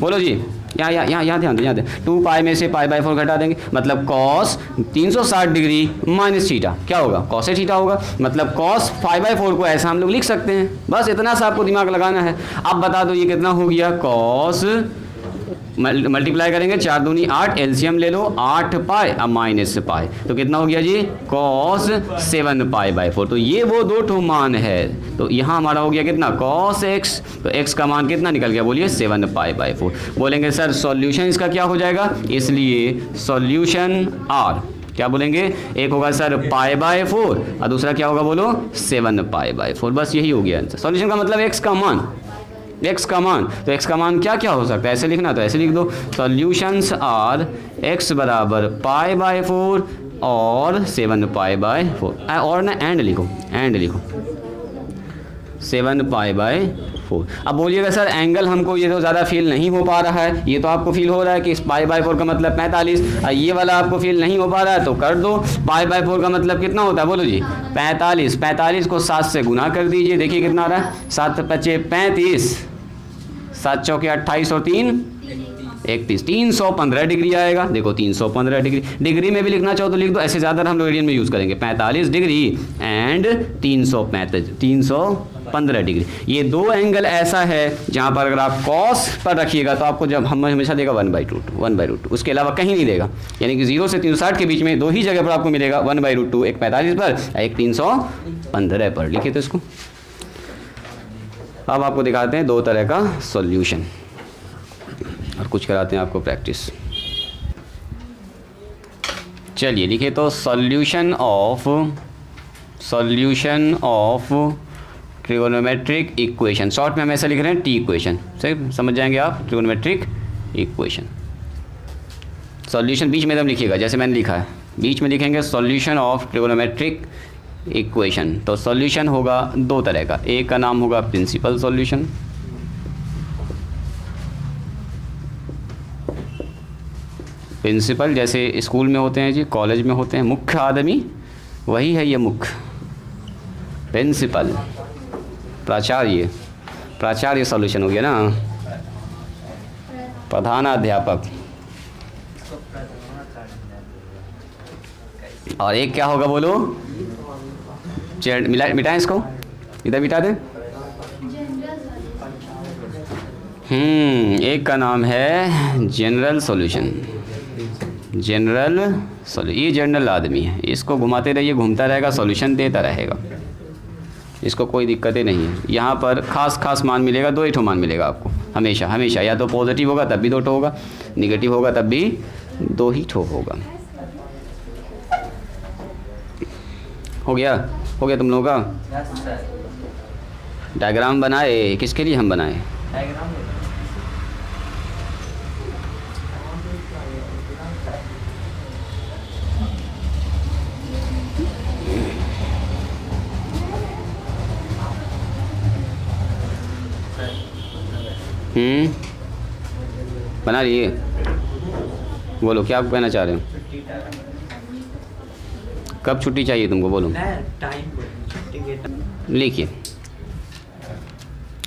बोलो जी, यहाँ ध्यान दे 2π में से π/4 घटा देंगे, मतलब cos 360 डिग्री माइनस थीटा क्या होगा cos थीटा होगा। मतलब cos π/4 को ऐसा हम लोग लिख सकते हैं, बस इतना सा आपको दिमाग लगाना है। अब बता दो ये कितना हो गया, cos मल्टीप्लाई करेंगे 4 दूनी 8, एलसीएम ले लो 8π अब माइनस π, तो कितना हो गया जी cos 7π/4। तो ये वो 2 ठो मान है, तो यहाँ हमारा हो गया कितना cos x, तो x का मान कितना निकल गया बोलिए 7π/4। बोलेंगे सर सॉल्यूशन इसका क्या हो जाएगा, इसलिए सॉल्यूशन R क्या बोलेंगे, एक होगा सर π/4 और दूसरा क्या होगा बोलो 7π/4। बस यही हो गया आंसर। सॉल्यूशन का मतलब x का मान, x का मान, तो x का मान क्या क्या हो सकता है, ऐसे लिखना तो ऐसे लिख दो, सॉल्यूशंस आर x बराबर π/4 और 7π/4, और ना एंड लिखो 7π/4। अब बोलिएगा सर एंगल हमको ये तो ज़्यादा फील नहीं हो पा रहा है, ये तो आपको फील हो रहा है कि π/4 का मतलब 45, ये वाला आपको फील नहीं हो पा रहा है तो कर दो, π/4 का मतलब कितना होता है बोलो जी 45। 45 को 7 से गुना कर दीजिए, देखिए कितना आ रहा है, 7 × 5 = 35, 7 × 4 = 28 और 3 31, 315 डिग्री आएगा। देखो 315 डिग्री में भी लिखना चाहो तो लिख दो, ऐसे ज़्यादा हम लोग रेडियन में यूज़ करेंगे, 45 डिग्री एंड 315 डिग्री। ये 2 एंगल ऐसा है जहाँ पर अगर आप cos पर रखिएगा तो आपको जब हम हमेशा देगा 1/√2, उसके अलावा कहीं नहीं देगा, यानी कि 0 से 360 के बीच में 2 ही जगह पर आपको मिलेगा 1/√2, एक 45 पर एक 315 पर। लिखिए तो इसको। अब आपको दिखाते हैं 2 तरह का सॉल्यूशन और कुछ कराते हैं आपको प्रैक्टिस। चलिए लिखिए तो solution of trigonometric equation, short में हम ऐसा लिख रहे हैं टी इक्वेशन, सही समझ जाएंगे आप, ट्रिगोनोमेट्रिक इक्वेशन। सॉल्यूशन बीच में एकदम लिखिएगा जैसे मैंने लिखा है, बीच में लिखेंगे सॉल्यूशन ऑफ ट्रिगोनोमेट्रिक इक्वेशन। तो सॉल्यूशन होगा 2 तरह का, एक का नाम होगा प्रिंसिपल सॉल्यूशन, प्रिंसिपल जैसे स्कूल में होते हैं जी, कॉलेज में होते हैं, मुख्य आदमी वही है ये मुख्य, प्रिंसिपल प्राचार्य सॉल्यूशन हो गया ना, प्रधानाध्यापक। और एक क्या होगा बोलो, मिटाएं इसको, इधर मिटा दें। एक का नाम है जनरल सॉल्यूशन, ये जनरल आदमी है, इसको घुमाते रहिए, घूमता रहेगा, सॉल्यूशन देता रहेगा, इसको कोई दिक्कतें नहीं है। यहाँ पर खास मान मिलेगा, 2 ही ठो मान मिलेगा आपको हमेशा, या तो पॉजिटिव होगा तब भी 2 ठो होगा, निगेटिव होगा तब भी 2 ही ठो होगा। हो गया तुम लोगों का डायग्राम बनाए, किसके लिए हम बनाए, बना लिए, बोलो क्या कहना चाह रहे हो, कब छुट्टी चाहिए तुमको बोलो, लिखिए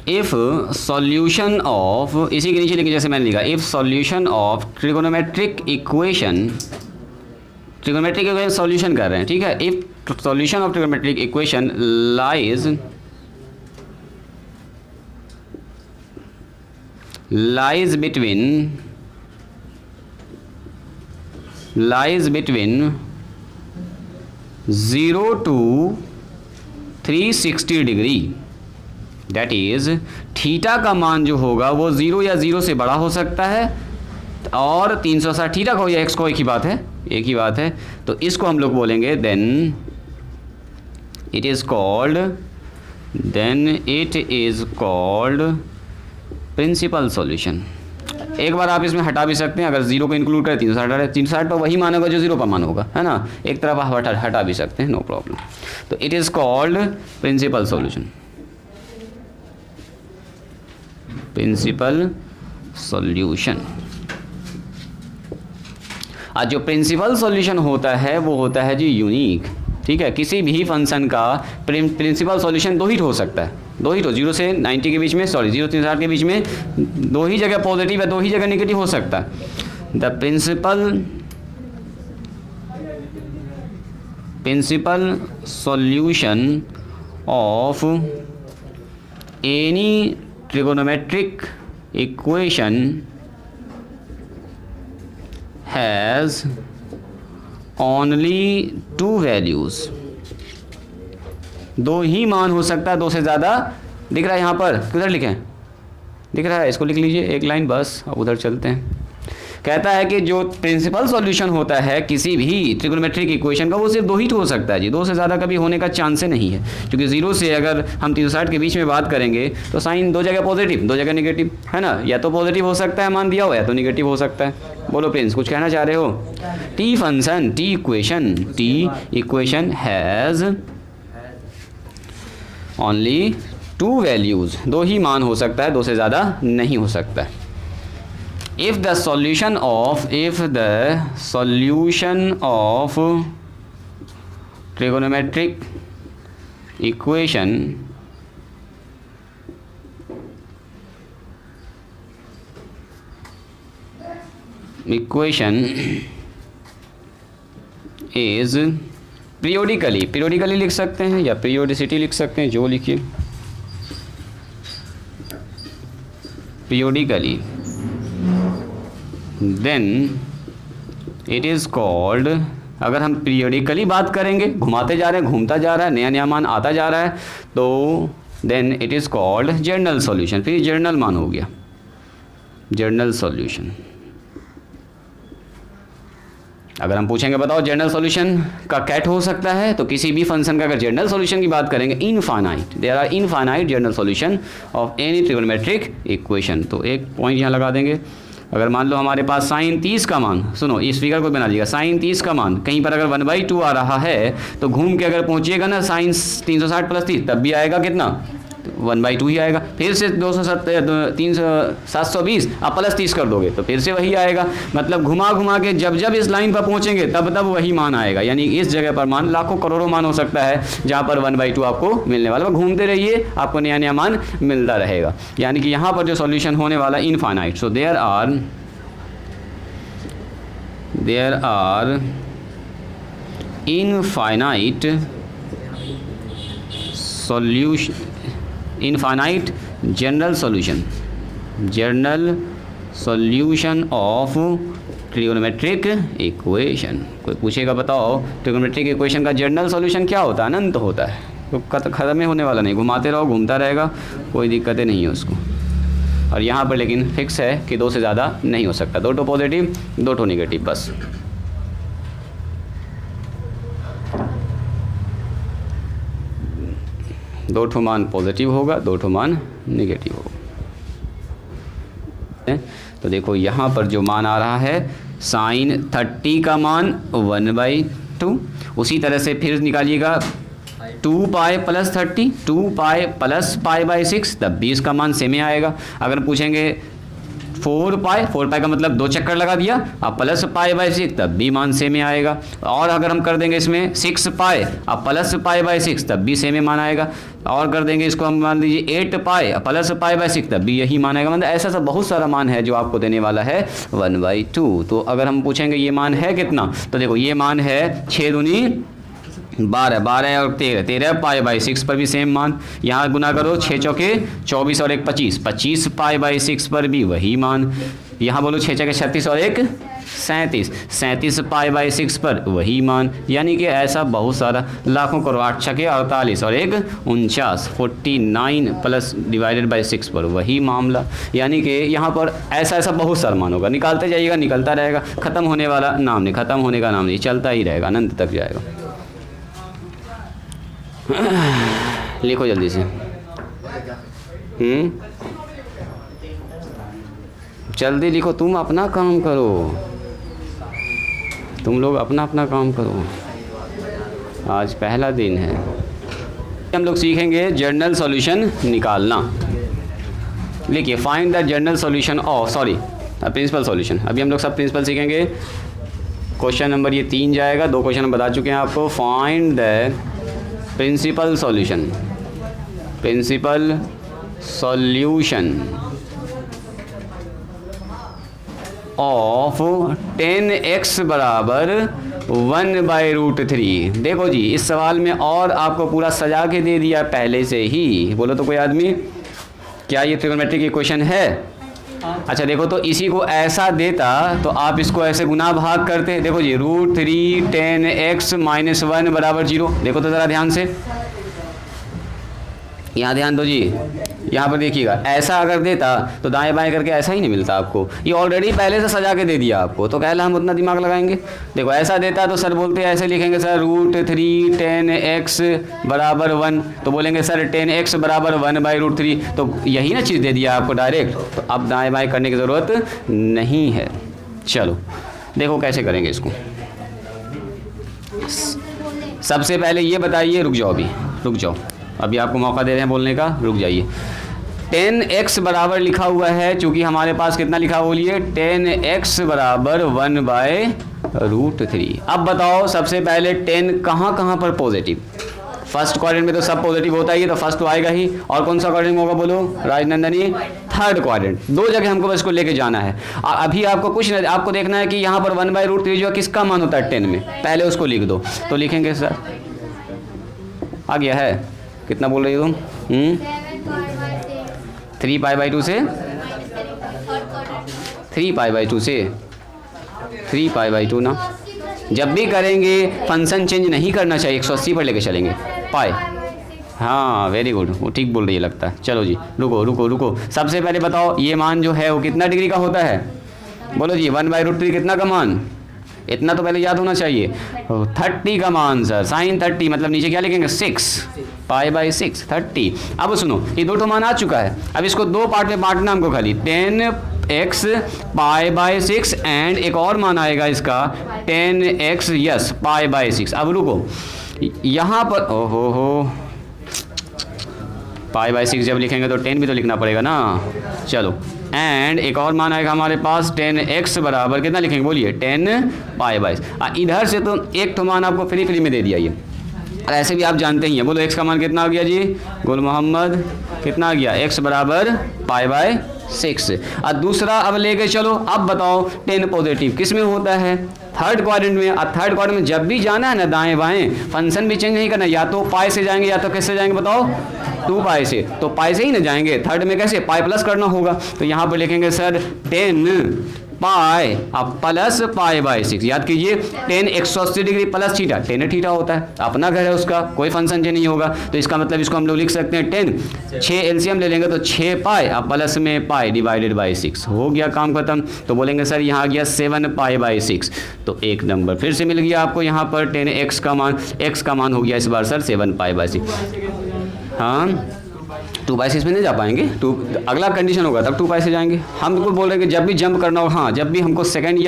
इफ़ सॉल्यूशन ऑफ, इसी के नीचे लिखिए जैसे मैंने लिखा, if solution of trigonometric equation solution कर रहे हैं, ठीक है। If solution of trigonometric equation lies between 0 to 360 degree, that is theta का मान जो होगा वो 0 या 0 से बड़ा हो सकता है, और 360 थीटा को या एक्स को एक ही बात है, तो इसको हम लोग बोलेंगे then it is called principal solution. एक बार आप इसमें हटा भी सकते हैं, अगर 0 को इंक्लूड करें 360 तो वही मान होगा जो 0 का मान होगा, है ना। एक तरफ आप हटा भी सकते हैं, नो प्रॉब्लम। तो it is called principal solution, आज जो प्रिंसिपल सॉल्यूशन होता है वो होता है जी यूनिक, ठीक है। किसी भी फंक्शन का प्रिंसिपल सॉल्यूशन दो ही हो सकता है, 0 से 90 के बीच में, 0 से 360 के बीच में दो ही जगह पॉजिटिव है, दो ही जगह नेगेटिव हो सकता है। The principal solution of any trigonometric equation has only 2 values, दो ही मान हो सकता है, दो से ज़्यादा। दिख रहा है यहाँ पर, किधर लिखें, दिख रहा है, इसको लिख लीजिए एक लाइन बस, अब उधर चलते हैं। कहता है कि जो प्रिंसिपल सॉल्यूशन होता है किसी भी ट्रिगोनोमेट्रिक इक्वेशन का वो सिर्फ दो ही हो सकता है जी, दो से ज़्यादा कभी होने का चांस नहीं है, क्योंकि 0 से अगर हम 360 के बीच में बात करेंगे तो साइन दो जगह पॉजिटिव दो जगह नेगेटिव, है ना। या तो पॉजिटिव हो सकता है मान दिया हो, या तो नेगेटिव हो सकता है। बोलो प्रिंस, कुछ कहना चाह रहे हो? T function, T equation has only 2 values, दो ही मान हो सकता है, दो से ज़्यादा नहीं हो सकता है। if the solution of trigonometric equation is periodically लिख सकते हैं या periodicity लिख सकते हैं, जो लिखिए, periodically, then it is called, अगर हम पीरियडिकली बात करेंगे, घुमाते जा रहे हैं, घूमता जा रहा है, नया नया मान आता जा रहा है, तो then it is called general solution. फिर जनरल मान हो गया, जनरल सॉल्यूशन। अगर हम पूछेंगे बताओ जनरल सॉल्यूशन का कैट हो सकता है, तो किसी भी फंक्शन का अगर जनरल सॉल्यूशन की बात करेंगे, infinite, there are infinite general solution of any trigonometric equation. तो एक पॉइंट यहाँ लगा देंगे, अगर मान लो हमारे पास साइन 30 का मान, सुनो इस फिगर को बना लीजिएगा, साइन 30 का मान कहीं पर अगर 1/2 आ रहा है तो घूम के अगर पहुंचिएगा ना साइन 360 + 30, तब भी आएगा कितना, 1/2 ही आएगा। फिर से 720 आप +30 कर दोगे तो फिर से वही आएगा। मतलब घुमा घुमा के जब जब इस लाइन पर पहुंचेंगे तब तब वही मान आएगा। यानी इस जगह पर मान लाखों करोड़ों मान हो सकता है जहाँ पर 1/2 आपको मिलने वाला। घूमते रहिए, आपको नया नया मान मिलता रहेगा। यानी कि यहाँ पर जो सॉल्यूशन होने वाला infinite. So there are infinite solution, infinite general solution of trigonometric equation. कोई पूछेगा बताओ ट्रिगोनोमेट्रिक इक्वेशन का जनरल सॉल्यूशन क्या होता है? अनंत होता है, तो ख़त्म ही होने वाला नहीं, घुमाते रहो घूमता रहेगा, कोई दिक्कतें नहीं है उसको। और यहाँ पर लेकिन फिक्स है कि 2 से ज़्यादा नहीं हो सकता, 2 पॉजिटिव 2 नेगेटिव बस। दो मान पॉजिटिव होगा, 2 मान नेगेटिव होगा। तो देखो यहाँ पर जो मान आ रहा है साइन 30 का मान 1/2, उसी तरह से फिर निकालिएगा 2π + 30, 2π + π/6, तब भी इसका मान सेम ही आएगा। अगर पूछेंगे 4 पाई, 4 पाई का मतलब 2 चक्कर लगा दिया, अब प्लस पाई बाई 6 तब भी मान सेम में आएगा। और अगर हम कर देंगे इसमें 6 पाई अब प्लस पाई बाई 6 तब भी सेम में मान आएगा। और कर देंगे इसको हम मान लीजिए 8 पाई प्लस पाई बाई 6 तब भी यही मान आएगा। मतलब ऐसा बहुत सारा मान है जो आपको देने वाला है 1/2। तो अगर हम पूछेंगे ये मान है कितना, तो देखो ये मान है 6 दूनी 12, 12 और 13, 13 पाई बाई 6 पर भी सेम मान। यहाँ गुना करो 6 चौके 24 और 1 25, 25 पाई बाई 6 पर भी वही मान। यहाँ बोलो 6 चौके 36 और 1 37, 37 पाई बाई 6 पर वही मान। यानी कि ऐसा बहुत सारा, लाखों करोड़ 8 छके 48 और 1 49, 49 प्लस डिवाइडेड बाई 6 पर वही मामला। यानी कि यहाँ पर ऐसा ऐसा बहुत सारा मान होगा, निकालते जाइएगा, निकलता रहेगा, ख़त्म होने वाला नाम नहीं, ख़त्म होने का नाम नहीं, चलता ही रहेगा, अनंत तक जाएगा। लिखो जल्दी से। जल्दी लिखो, तुम अपना काम करो, तुम लोग अपना अपना काम करो, आज पहला दिन है। हम लोग सीखेंगे जर्नल सॉल्यूशन निकालना। लिखिए find the general solution of, sorry principal solution. अभी हम लोग सब प्रिंसिपल सीखेंगे। क्वेश्चन नंबर ये 3 जाएगा, 2 क्वेश्चन बता चुके हैं आपको। Find the principal solution, principal solution of 10x बराबर 1/√3। देखो जी, इस सवाल में और आपको पूरा सजा के दे दिया पहले से ही। बोलो तो कोई आदमी, क्या ये ट्रिग्नोमेट्रिक इक्वेशन है? अच्छा देखो, तो इसी को ऐसा देता तो आप इसको ऐसे गुना भाग करते। देखो जी, √3 10x - 1 बराबर 0। देखो तो ज़रा ध्यान से, यहाँ ध्यान दो जी, यहाँ पर देखिएगा, ऐसा अगर देता तो दाएं बाएं करके ऐसा ही नहीं मिलता आपको। ये ऑलरेडी पहले से सजा के दे दिया आपको, तो कहला हम उतना दिमाग लगाएंगे। देखो ऐसा देता तो सर बोलते ऐसे लिखेंगे सर √3 10x बराबर 1, तो बोलेंगे सर 10x बराबर 1/√3। तो यही ना चीज़ दे दिया आपको डायरेक्ट, तो अब दाएं बाएं करने की ज़रूरत नहीं है। चलो देखो कैसे करेंगे इसको। सबसे पहले ये बताइए, रुक जाओ अभी, रुक जाओ, अभी आपको मौका दे रहे हैं बोलने का, रुक जाइए। 10x बराबर लिखा हुआ है, चूंकि हमारे पास कितना लिखा बोलिए, 10x बराबर 1/√3। अब बताओ सबसे पहले 10 कहाँ कहाँ पर पॉजिटिव? फर्स्ट क्वाड्रेंट में तो सब पॉजिटिव होता ही है, तो फर्स्ट तो आएगा ही। और कौन सा क्वाड्रेंट होगा बोलो राजनंदनी? Third quadrant. 2 जगह हमको बस को लेके जाना है। अभी आपको कुछ नहीं, आपको देखना है कि यहाँ पर 1/√3 जो है किसका मान होता है 10 में, पहले उसको लिख दो। तो लिखेंगे सर, आ गया है, कितना बोल रही हो तुम? 3 पाई/2 से 3 पाई/2 से 3 पाई/2 ना। जब भी करेंगे फंक्शन चेंज नहीं करना चाहिए, 180 पर लेके चलेंगे पाई। हाँ वेरी गुड, वो ठीक बोल रही है लगता है। चलो जी रुको रुको रुको, सबसे पहले बताओ ये मान जो है वो कितना डिग्री का होता है? बोलो जी 1/√3 कितना का मान? इतना तो पहले याद होना चाहिए, 30 का मान सर, sin 30 मतलब नीचे क्या लिखेंगे 6 पाई/6 30। अब सुनो, ये 2 मान आ चुका है, अब इसको 2 पार्ट में बांटना हमको खाली, 10x पाई/6 एंड एक और मान आएगा इसका 10x यस पाई/6। अब रुको, यहाँ पर ओहो हो पाई/6 जब लिखेंगे तो 10 भी तो लिखना पड़ेगा ना। चलो एंड एक और मान आएगा हमारे पास 10x बराबर कितना लिखेंगे बोलिए 10 पाई/6। इधर से तो एक तो मान आपको फ्री में दे दिया ये, और ऐसे भी आप जानते ही हैं। बोलो x का मान कितना आ गया जी गुल मोहम्मद, कितना आ गया? x बराबर पाई/6। और दूसरा अब लेके चलो, अब बताओ 10 पॉजिटिव किस में होता है? थर्ड क्वाड्रेंट में। और थर्ड क्वाड्रेंट में जब भी जाना है ना दाएं बाएं, फंक्शन भी चेंज नहीं करना, या तो पाई से जाएंगे या तो किससे जाएंगे बताओ? 2 पाई से। तो पाई से ही ना जाएंगे, थर्ड में कैसे? पाई प्लस करना होगा। तो यहाँ पर लिखेंगे सर 10 पाई अब प्लस पाई/6। याद कीजिए 10 180 डिग्री प्लस थीटा, 10 थीटा होता है, अपना घर है उसका, कोई फंक्शन चेंज नहीं होगा। तो इसका मतलब इसको हम लोग लिख सकते हैं 10, 6 एलसीएम ले लेंगे तो 6 पाई अब प्लस में पाई डिवाइडेड बाई 6, हो गया काम खत्म। तो बोलेंगे सर यहाँ आ गया 7 पाई/6। तो एक नंबर फिर से मिल गया आपको यहाँ पर 10x का मान, x का मान हो गया इस बार सर 7 पाई/6। हाँ 2/6 में नहीं जा पाएंगे, अगला कंडीशन होगा तब 2/6 जाएंगे। हम बिल्कुल बोल रहे हैं कि जब भी जंप करना हो, हाँ जब भी हमको सेकंड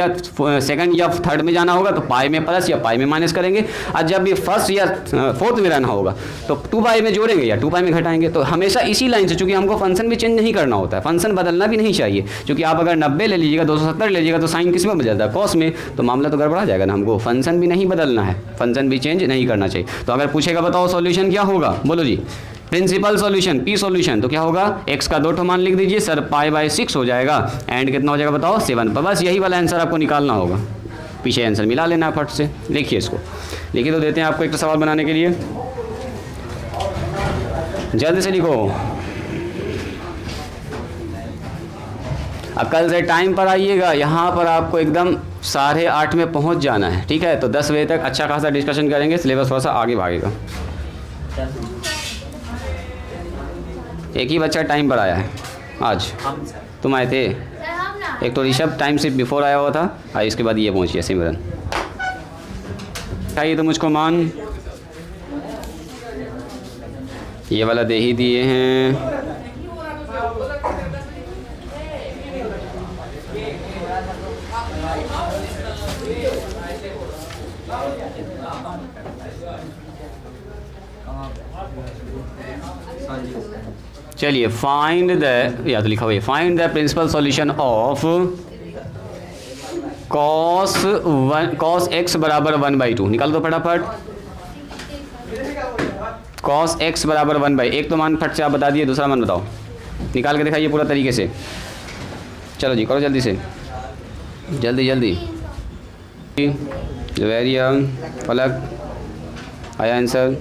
या थर्ड में जाना होगा तो पाई में प्लस या पाई में माइनस करेंगे, और जब भी फर्स्ट या फोर्थ में रहना होगा तो 2 में जोड़ेंगे या 2 में घटाएंगे। तो हमेशा इसी लाइन से, चूंकि हमको फंक्शन भी चेंज नहीं करना होता है, फंक्शन बदलना भी नहीं चाहिए, क्योंकि आप अगर 90 ले लीजिएगा, 270 ले लीजिएगा तो साइन किस में बदलता है, कॉस में, तो मामला तो गड़बड़ा जाएगा ना। हमको फंक्शन भी नहीं बदलना है, फंक्शन भी चेंज नहीं करना चाहिए। तो अगर पूछेगा बताओ सॉल्यूशन क्या होगा, बोलो जी। प्रिंसिपल सॉल्यूशन पी सॉल्यूशन तो क्या होगा, x का 2 ठो मान लिख दीजिए सर, π/6 हो जाएगा, एंड कितना हो जाएगा बताओ 7 पर। बस यही वाला आंसर आपको निकालना होगा, पीछे आंसर मिला लेना फट से। लिखिए इसको, लिखिए तो देते हैं आपको एक तो सवाल बनाने के लिए, जल्दी से लिखो। अब कल से टाइम पर आइएगा, यहाँ पर आपको एकदम 8:30 में पहुँच जाना है, ठीक है। तो 10 बजे तक अच्छा खासा डिस्कशन करेंगे, सिलेबस थोड़ा सा आगे भागेगा। एक ही बच्चा टाइम पर आया है आज, तुम आए थे, एक तो ऋषभ टाइम से बिफोर आया हुआ था, और इसके बाद ये पहुंची है सिमरन। चाहिए तो मुझको मान, ये वाला दे ही दिए हैं। चलिए फाइंड द, या तो लिखा हुआ है find the principal solution of cos x बराबर 1/2। निकाल दो फटाफट, cos x बराबर 1/, एक तो मान फट से आप बता दिए, दूसरा मान बताओ, निकाल के दिखाइए पूरा तरीके से। चलो जी करो जल्दी से, जल्दी जल्दी। वेरी पलक आया आंसर।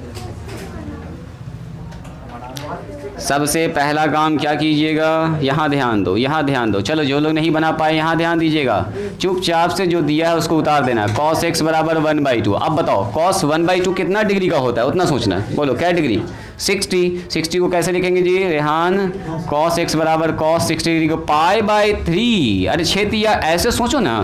सबसे पहला काम क्या कीजिएगा, यहाँ ध्यान दो, यहाँ ध्यान दो। चलो जो लोग नहीं बना पाए यहाँ ध्यान दीजिएगा, चुपचाप से जो दिया है उसको उतार देना। cos x बराबर 1/2। अब बताओ cos 1/2 कितना डिग्री का होता है, उतना सोचना है। बोलो क्या डिग्री, 60 को कैसे लिखेंगे जी रेहान, cos x बराबर cos 60 डिग्री को π/3। अरे छेतिया ऐसे सोचो ना,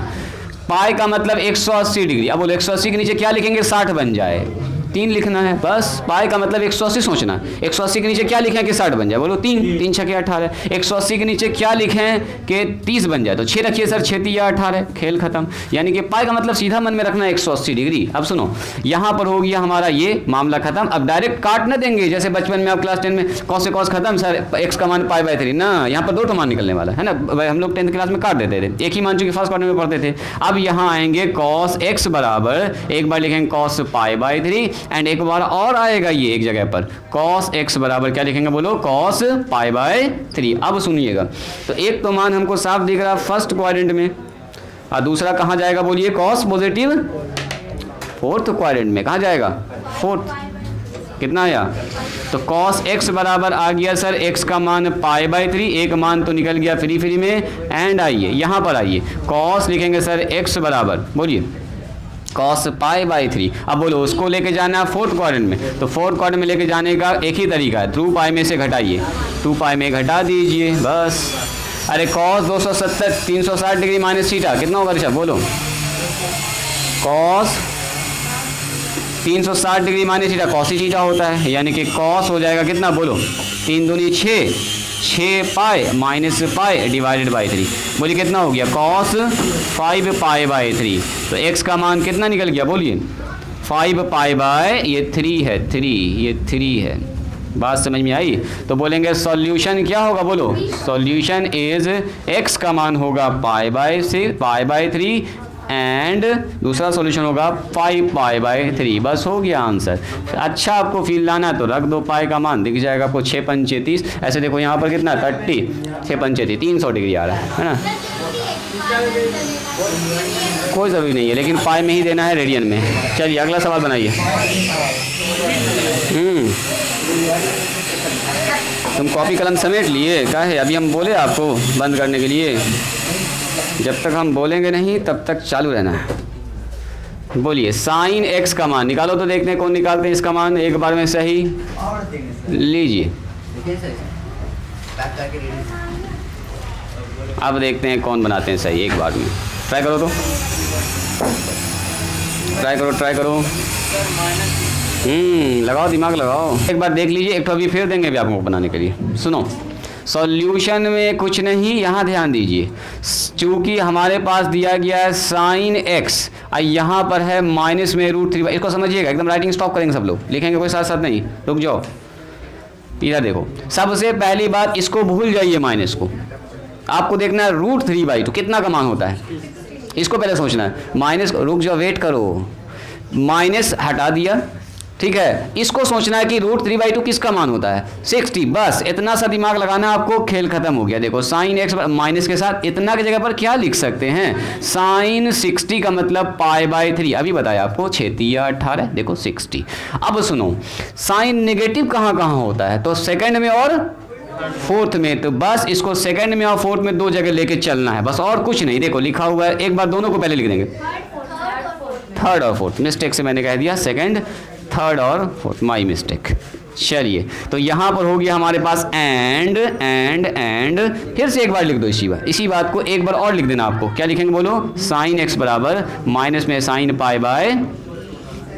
पाई का मतलब 180 डिग्री। अब बोलो 180 के नीचे क्या लिखेंगे, 60 बन जाए, 3 लिखना है बस। पाई का मतलब 180 सोचना, 180 के नीचे क्या लिखें कि 60 बन जाए, बोलो 3 6 18। 180 के नीचे क्या लिखें कि 30 बन जाए, तो 6 रखिए सर, 6 3 18, खेल खत्म। यानी कि पाई का मतलब सीधा मन में रखना 180 डिग्री। अब सुनो, यहाँ पर हो गया हमारा ये मामला खत्म। अब डायरेक्ट काट न देंगे, जैसे बचपन में आप क्लास 10 में कॉस से कॉस खत्म सर, x का मान π/3 ना, यहाँ पर 2 ठो मान निकलने वाला है ना। हम लोग 10th क्लास में काट देते थे, एक ही मान चूंकि फर्स्ट क्वार्टर में पढ़ते थे। अब यहाँ आएंगे cos x बराबर, एक बार लिखेंगे cos π/3, एंड एक बार और आएगा ये एक जगह पर cos x बराबर क्या लिखेंगे, बोलो cos π/3। अब सुनिएगा, तो एक तो मान हमको साफ दिख रहा फर्स्ट क्वाड्रेंट में, और दूसरा कहाँ जाएगा बोलिए, cos पॉजिटिव फोर्थ क्वाड्रेंट में। कहाँ जाएगा, फोर्थ। कितना आया, तो cos x बराबर आ गया सर x का मान π/3, एक मान तो निकल गया फ्री में। एंड आइए यहाँ पर आइए, cos लिखेंगे सर x बराबर, बोलिए cos π/3। अब बोलो उसको लेके जाना है फोर्थ क्वाड्रेंट में, तो फोर्थ क्वाड्रेंट में लेके जाने का एक ही तरीका है, 2π में से घटाइए, 2π में घटा दीजिए बस। अरे cos 270 360 डिग्री माइनस थीटा कितना होगा ऋषभ, बोलो cos 360 degree minus theta cos ही थीटा होता है, यानी कि cos हो जाएगा कितना, बोलो 3 दूनी 6 माइनस पाई डिवाइडेड बाई 3, बोलिए कितना हो गया, cos 5π/3। तो x का मान कितना निकल गया, बोलिए 5π/, ये 3 है, 3 ये 3 है। बात समझ में आई, तो बोलेंगे सॉल्यूशन क्या होगा, बोलो सॉल्यूशन इज x का मान होगा π/3 एंड दूसरा सॉल्यूशन होगा 5π/3। बस हो गया आंसर। अच्छा आपको फील लाना है तो रख दो, पाई का मान दिख जाएगा आपको 6 5 30। ऐसे देखो यहाँ पर कितना 30, 6 5 30 300 डिग्री आ रहा है ना। कोई ज़रूरी नहीं है, लेकिन पाई में ही देना है, रेडियन में। चलिए अगला सवाल बनाइए। तुम कॉपी कलम समेट लिए, क्या है अभी हम बोले आपको बंद करने के लिए, जब तक हम बोलेंगे नहीं तब तक चालू रहना है। बोलिए साइन x का मान निकालो, तो देखते हैं कौन निकालते हैं इसका मान एक बार में सही। लीजिए अब देखते हैं कौन बनाते हैं सही एक बार में। ट्राई करो तो, ट्राई करो लगाओ दिमाग लगाओ। एक बार देख लीजिए, एक तो अभी फिर देंगे भी आपको बनाने के लिए। सुनो, सॉल्यूशन में कुछ नहीं, यहाँ ध्यान दीजिए, चूंकि हमारे पास दिया गया है साइन एक्स और यहाँ पर है माइनस में √3। इसको समझिएगा, एकदम राइटिंग स्टॉप करेंगे सब लोग, लिखेंगे कोई साथ साथ नहीं, रुक जाओ। इधर देखो, सबसे पहली बात इसको भूल जाइए, माइनस को आपको देखना है √3/2 कितना का मान होता है, इसको पहले सोचना है। माइनस, रुक जाओ, वेट करो, माइनस हटा दिया, ठीक है, इसको सोचना है कि √3/2 किसका मान होता है, 60। बस इतना सा दिमाग लगाना, आपको खेल खत्म हो गया। देखो साइन एक्स माइनस के साथ इतना की जगह पर क्या लिख सकते हैं, साइन 60 का मतलब π/3। अभी बताया आपको, 6 या 18, देखो 60। अब सुनो, साइन नेगेटिव कहाँ कहाँ होता है, तो सेकंड में और फोर्थ में, तो बस इसको सेकंड में और फोर्थ में दो जगह लेके चलना है, बस और कुछ नहीं। देखो लिखा हुआ है, एक बार दोनों को पहले लिख देंगे, थर्ड और फोर्थ, मिस्टेक से मैंने कह दिया सेकंड, थर्ड और फोर्थ, माई मिस्टेक। चलिए, तो यहाँ पर हो गया हमारे पास एंड एंड एंड, फिर से एक बार लिख दो इसी बात को एक बार और लिख देना। आपको क्या लिखेंगे बोलो, साइन एक्स बराबर माइनस में साइन π/,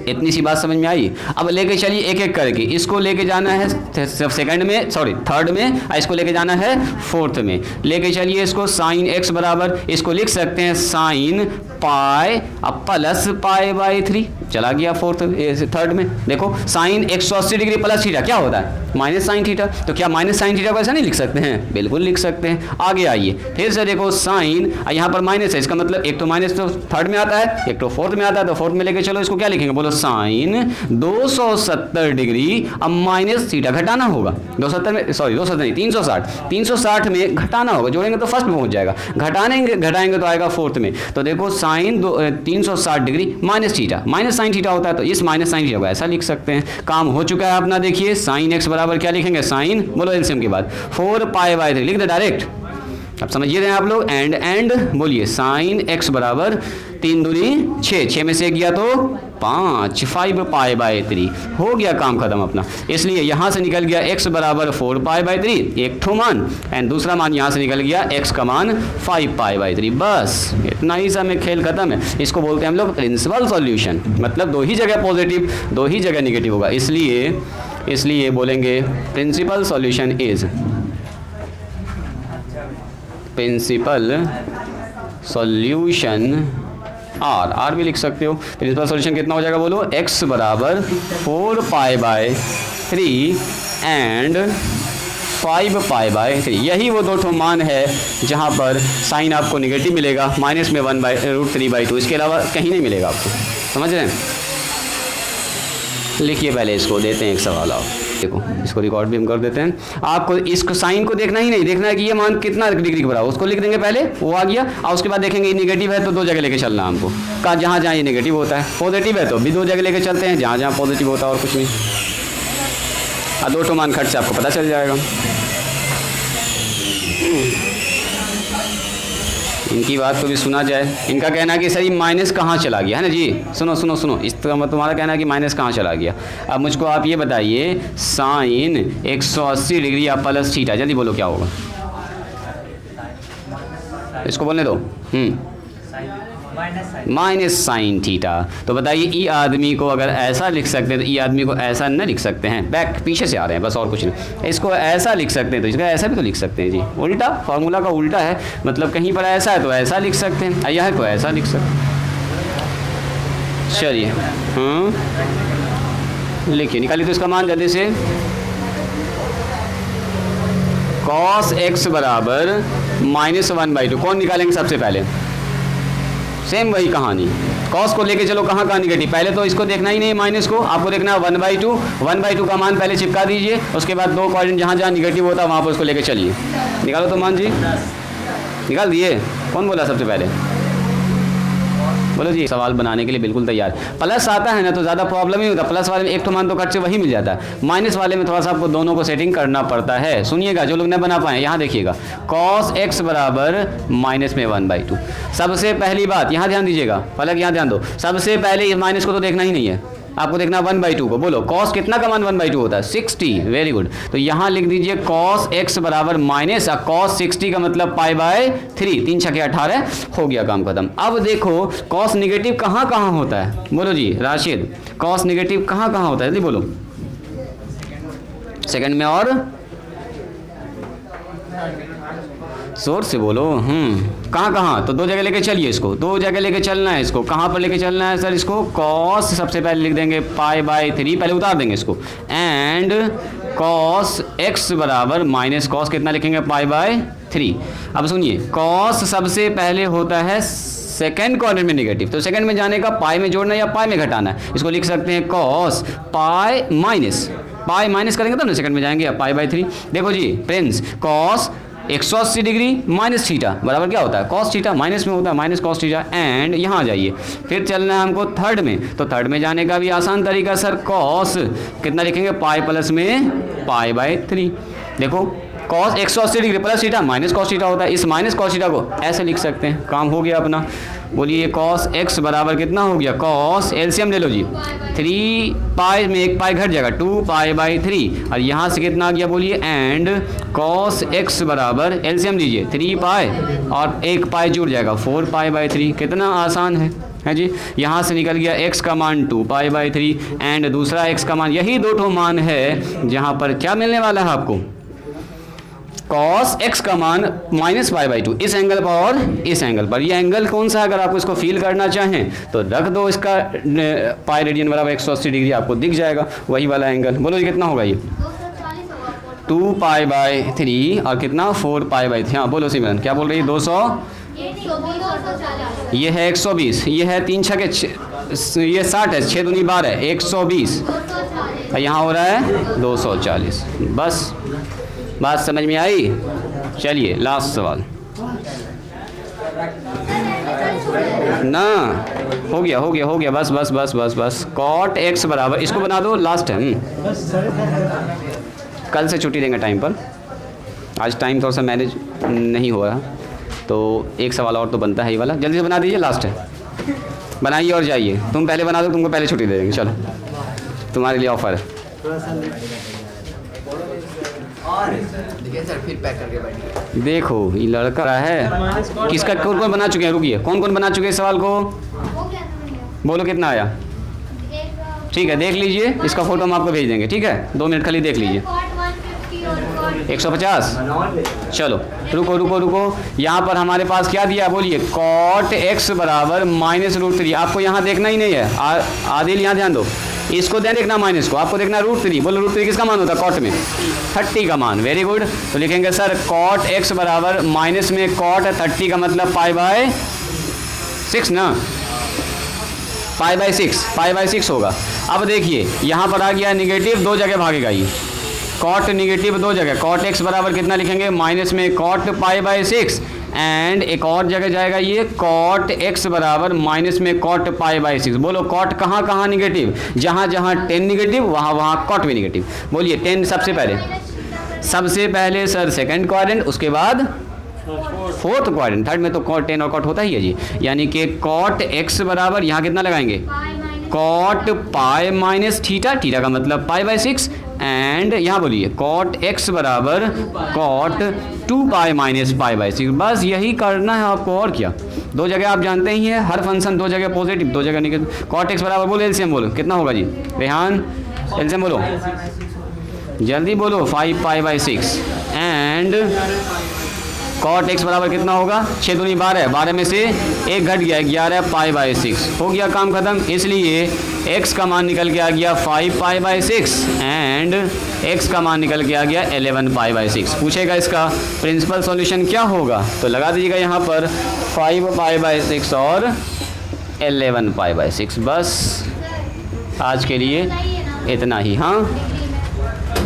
इतनी सी बात समझ में आई। अब लेके चलिए एक एक करके, इसको लेके जाना है सेकंड में, सॉरी थर्ड में, और इसको लेके जाना है फोर्थ में। लेके चलिए इसको, साइन एक्स बराबर, इसको लिख सकते हैं साइन पाई अब प्लस π/3, चला गया थर्ड में। देखो साइन 180 डिग्री प्लस थीटा क्या होता है, माइनस साइन थीटा, तो क्या माइनस साइन थीटा को ऐसा नहीं लिख सकते हैं, बिल्कुल लिख सकते हैं। आगे आइए, फिर से देखो साइन, यहाँ पर माइनस है, इसका मतलब एक तो माइनस तो थर्ड में आता है, एक तो फोर्थ में आता है, तो फोर्थ में लेके चलो, इसको क्या लिखेंगे बोलो, साइन 270 डिग्री, अब माइनस थीटा घटाना होगा, 270 में, सॉरी 270 नहीं, 360 में घटाना होगा, जोड़ेंगे तो फर्स्ट में पहुंच जाएगा, घटाएंगे तो आएगा फोर्थ में। तो देखो sine 360 degree minus theta, minus sine theta होता है, तो इस माइनस साइन थीटा को ऐसा लिख सकते हैं। काम हो चुका है अपना। देखिए साइन एक्स बराबर क्या लिखेंगे, साइन, बोलो एलसीएम के बाद 4π/3 लिख दे डायरेक्ट। अब समझिए रहे हैं आप लोग, एंड बोलिए, साइन एक्स बराबर 3 दूनी 6, 6 में से गया तो 5, 5π/3 हो गया, काम खत्म अपना। इसलिए यहाँ से निकल गया x बराबर 4π/3 एक ठो मान, एंड दूसरा मान यहाँ से निकल गया x का मान 5π/3। बस इतना ही समय, खेल खत्म है। इसको बोलते हैं हम लोग प्रिंसिपल सॉल्यूशन, मतलब दो ही जगह पॉजिटिव, दो ही जगह निगेटिव होगा, इसलिए बोलेंगे principal solution is, principal solution are भी लिख सकते हो। प्रिंसिपल सॉल्यूशन कितना हो जाएगा बोलो, x बराबर 4π/3 एंड 5π/3। यही वो दो ठो मान है जहाँ पर साइन आपको निगेटिव मिलेगा, माइनस में 1/√3/2, इसके अलावा कहीं नहीं मिलेगा आपको, समझ रहे हैं। लिखिए पहले इसको, देते हैं एक सवाल आप, देखो इसको रिकॉर्ड भी हम कर देते हैं। आपको इसको साइन को देखना ही नहीं, देखना है कि ये मान कितना डिग्री के बराबर, उसको लिख देंगे पहले, वो आ गया, और उसके बाद देखेंगे ये नेगेटिव है तो दो जगह लेके चलना हमको, कहाँ जहाँ जहाँ ये नेगेटिव होता है, पॉजिटिव है तो भी दो जगह लेके चलते हैं, जहाँ जहाँ पॉजिटिव होता है, और कुछ नहीं। और दो ठो मान खट से आपको पता चल जाएगा। इनकी बात को भी सुना जाए। इनका कहना है कि सर ये माइनस कहाँ चला गया है ना जी, सुनो सुनो सुनो, इस तरह तुम्हारा कहना है कि माइनस कहाँ चला गया। अब मुझको आप ये बताइए, साइन 180 डिग्री या प्लस थीटा, जल्दी बोलो क्या होगा, इसको बोलने दो। Minus sine theta. तो बताइए, ई आदमी को अगर ऐसा लिख सकते हैं तो ई आदमी को ऐसा न लिख सकते हैं, बैक पीछे से आ रहे हैं बस, और कुछ नहीं। इसको ऐसा लिख सकते हैं तो इसका ऐसा भी तो लिख सकते हैं जी, उल्टा, फार्मूला का उल्टा है, मतलब कहीं पर ऐसा है तो ऐसा लिख सकते हैं, यह को ऐसा लिख सकते हैं। चलिए लिखिए, निकालिए तो इसका मान जल्दी से। cos x बराबर -1/2, कौन निकालेंगे सबसे पहले, सेम वही कहानी, कॉस को लेके चलो, कहाँ कहाँ निगेटिव, पहले तो इसको देखना ही नहीं है, माइनस को आपको देखना है 1/2 का मान पहले चिपका दीजिए, उसके बाद दो क्वाड्रेंट जहाँ जहाँ निगेटिव होता है वहाँ पर उसको लेके चलिए। निकालो तो मान जी, निकाल दिए, कौन बोला सबसे पहले, बोलो जी। सवाल बनाने के लिए बिल्कुल तैयार। प्लस आता है ना तो ज़्यादा प्रॉब्लम ही होता, प्लस वाले में एक तो मान तो कट से वही मिल जाता है, माइनस वाले में थोड़ा सा आपको दोनों को सेटिंग करना पड़ता है। सुनिएगा जो लोग नहीं बना पाए, यहाँ देखिएगा, cos x बराबर -1/2। सबसे पहली बात यहाँ ध्यान दीजिएगा, फलक यहाँ ध्यान दो, सबसे पहले इस माइनस को तो देखना ही नहीं है, आपको देखना 1/2 को। बोलो कॉस कितना का मान 1/2 होता है? 60। Very good. तो यहाँ लिख दीजिए कॉस x बराबर माइनस कॉस 60 का मतलब π/3। 3 छके 18 हो गया, काम खत्म। अब देखो कॉस निगेटिव कहाँ कहाँ होता है? बोलो जी राशिद, कॉस निगेटिव कहाँ कहाँ होता है? जल्दी बोलो। सेकंड में और जोर से बोलो। कहाँ कहाँ? तो दो जगह लेके चलिए इसको, दो जगह लेके चलना है इसको। कहाँ पर लेके चलना है सर इसको? कॉस सबसे पहले लिख देंगे π/3, पहले उतार देंगे इसको, एंड कॉस x बराबर माइनस कॉस कितना लिखेंगे? π/3। अब सुनिए, कॉस सबसे पहले होता है सेकेंड क्वाड्रेंट में निगेटिव, तो सेकंड में जाने का पाई में जोड़ना या पाई में घटाना है। इसको लिख सकते हैं कॉस पाई माइनस करेंगे तो ना सेकंड में जाएंगे, या π/3। देखो जी Prince, cos 180 degree minus theta बराबर क्या होता है? Cos theta. माइनस में होता है माइनस कॉस थीटा। एंड यहाँ आ जाइए, फिर चलना है हमको थर्ड में। तो थर्ड में जाने का भी आसान तरीका सर, कॉस कितना लिखेंगे? पाई प्लस में π/3। देखो cos 180 degree plus theta minus cos theta होता है। इस माइनस कॉस थीटा को ऐसे लिख सकते हैं, काम हो गया अपना। बोलिए कॉस x बराबर कितना हो गया? कॉस एलसीएम ले लो जी, 3 पाई में एक पाई घट जाएगा, 2π/3। और यहाँ से कितना आ गया बोलिए? एंड कॉस x बराबर एलसीएम लीजिए, 3 पाई और एक पाई जुड़ जाएगा, 4π/3। कितना आसान है जी। यहाँ से निकल गया x का मान 2π/3 एंड दूसरा x का मान। यही दो ठो मान है जहाँ पर क्या मिलने वाला है आपको? cos x का मान -π/2 इस एंगल पर और इस एंगल पर। ये एंगल कौन सा है? अगर आपको इसको फील करना चाहें तो रख दो इसका पाई रेडियन बराबर 180 डिग्री, आपको दिख जाएगा वही वाला एंगल। बोलो ये कितना होगा? ये 2π/3 और कितना 4π/3। हाँ बोलो सिमरन, क्या बोल रही है? 200, ये है 120, ये है 3 छके ये 60 है, 6 दूनी 12 120, और यहाँ हो रहा है 240। बस बात समझ में आई? चलिए लास्ट सवाल ना। हो गया बस। कॉट x बराबर, इसको बना दो, लास्ट है। कल से छुट्टी देंगे टाइम पर, आज टाइम थोड़ा सा मैनेज नहीं हो रहा, तो एक सवाल और तो बनता है ये वाला। जल्दी से बना दीजिए, लास्ट है, बनाइए और जाइए। तुम पहले बना दो, तुमको पहले छुट्टी दे देंगे। चलो तुम्हारे लिए ऑफर है। देखिए सर, फिर पैक करके बैठिए। देखो ये लड़का है, किसका कौन कौन बना चुके हैं? रुकिए, कौन कौन बना चुके हैं सवाल को? बोलो कितना आया? ठीक है देख लीजिए, इसका फोटो हम आपको भेज देंगे, ठीक है? 2 मिनट खाली देख लीजिए। 150। चलो रुको, यहाँ पर हमारे पास क्या दिया? बोलिए कॉट x बराबर -√3। आपको यहाँ देखना ही नहीं है, आदिल यहाँ ध्यान दो, इसको ध्यान देखना माइनस को, आपको देखना √3। बोलो √3 किसका मान होता है? कॉट में 30 का मान। Very good. तो लिखेंगे सर कॉट x बराबर माइनस में कॉट 30 का मतलब π/6 ना, π/6 होगा। अब देखिए यहाँ पर आ गया निगेटिव, 2 जगह भागेगा ये, कॉट निगेटिव 2 जगह। कॉट x बराबर कितना लिखेंगे? माइनस में कॉट π/6 एंड एक और जगह जाएगा ये कॉट x बराबर माइनस में कॉट π/6। बोलो कॉट कहाँ कहाँ निगेटिव? जहाँ जहाँ 10 निगेटिव वहाँ वहाँ कॉट भी निगेटिव। बोलिए 10 सबसे पहले सर सेकंड क्वाड्रेंट, उसके बाद फोर्थ क्वाड्रेंट, थर्ड में तो कॉट 10 और कॉट होता ही है जी। यानी कि कॉट x बराबर यहाँ कितना लगाएंगे? Cot pi minus theta, theta का मतलब π/6 एंड यहाँ बोलिए कॉट x बराबर कॉट 2π माइनस π/6। बस यही करना है आपको, और क्या। 2 जगह आप जानते ही हैं, हर फंक्शन 2 जगह पॉजिटिव 2 जगह नेगेटिव। कॉट x बराबर बोलो एलसीएम बोलो कितना होगा जी? रेहान एलसीएम बोलो, जल्दी बोलो, 5π/6 एंड कॉट x बराबर कितना होगा? 6 दूनी 12, 12 में से 1 घट गया 11π/6। हो गया काम खत्म। इसलिए x का मान निकल के आ गया 5π/6 एंड x का मान निकल के आ गया 11π/6। पूछेगा इसका प्रिंसिपल सॉल्यूशन क्या होगा, तो लगा दीजिएगा यहाँ पर 5π/6 और 11π/6। बस आज के लिए इतना ही। हाँ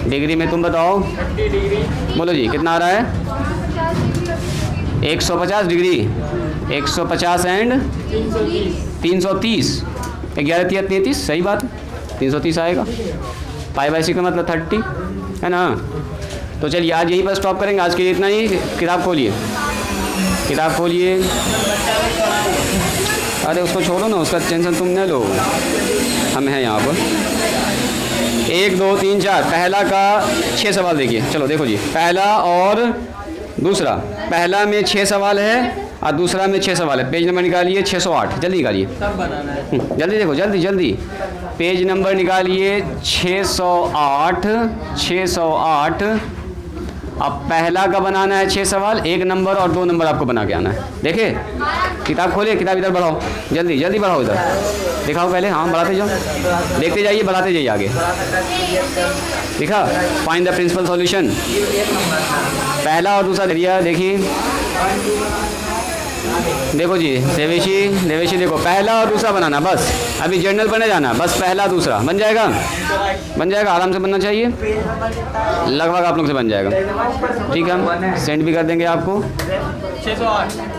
डिग्री में तुम बताओ, बोलो जी कितना आ रहा है? 150 डिग्री, 150 एंड 330, 11 3 33, सही बात, 330 आएगा। π/6 का मतलब 30 है ना। तो चलिए आज यहीं पर स्टॉप करेंगे, आज के लिए इतना ही। किताब खोलिए, अरे उसको छोड़ो ना, उसका टेंशन तुम न लो, हम हैं यहाँ पर। 1 2 3 4, पहला का 6 सवाल देखिए। चलो देखो जी, पहला और दूसरा, पहला में 6 सवाल है और दूसरा में 6 सवाल है। पेज नंबर निकालिए 608, जल्दी निकालिए, जल्दी देखो, जल्दी जल्दी पेज नंबर निकालिए 608। 608। अब पहला का बनाना है 6 सवाल, 1 नंबर और 2 नंबर आपको बना के आना है। देखिए किताब खोलिए, किताब इधर बढ़ाओ, जल्दी जल्दी बढ़ाओ, इधर दिखाओ पहले, हाँ बढ़ाते जाओ, देखते जाइए, बढ़ाते जाइए आगे। दिखा, फाइंड द प्रिंसिपल सॉल्यूशन, पहला और दूसरा दे दिया। देखिए देखो जी, देवेशी देखो, पहला और दूसरा बनाना बस, अभी जर्नल बने जाना बस, पहला दूसरा बन जाएगा, बन जाएगा, आराम से बनना चाहिए, लगभग आप लोग से बन जाएगा। ठीक है, हम सेंड भी कर देंगे आपको। 608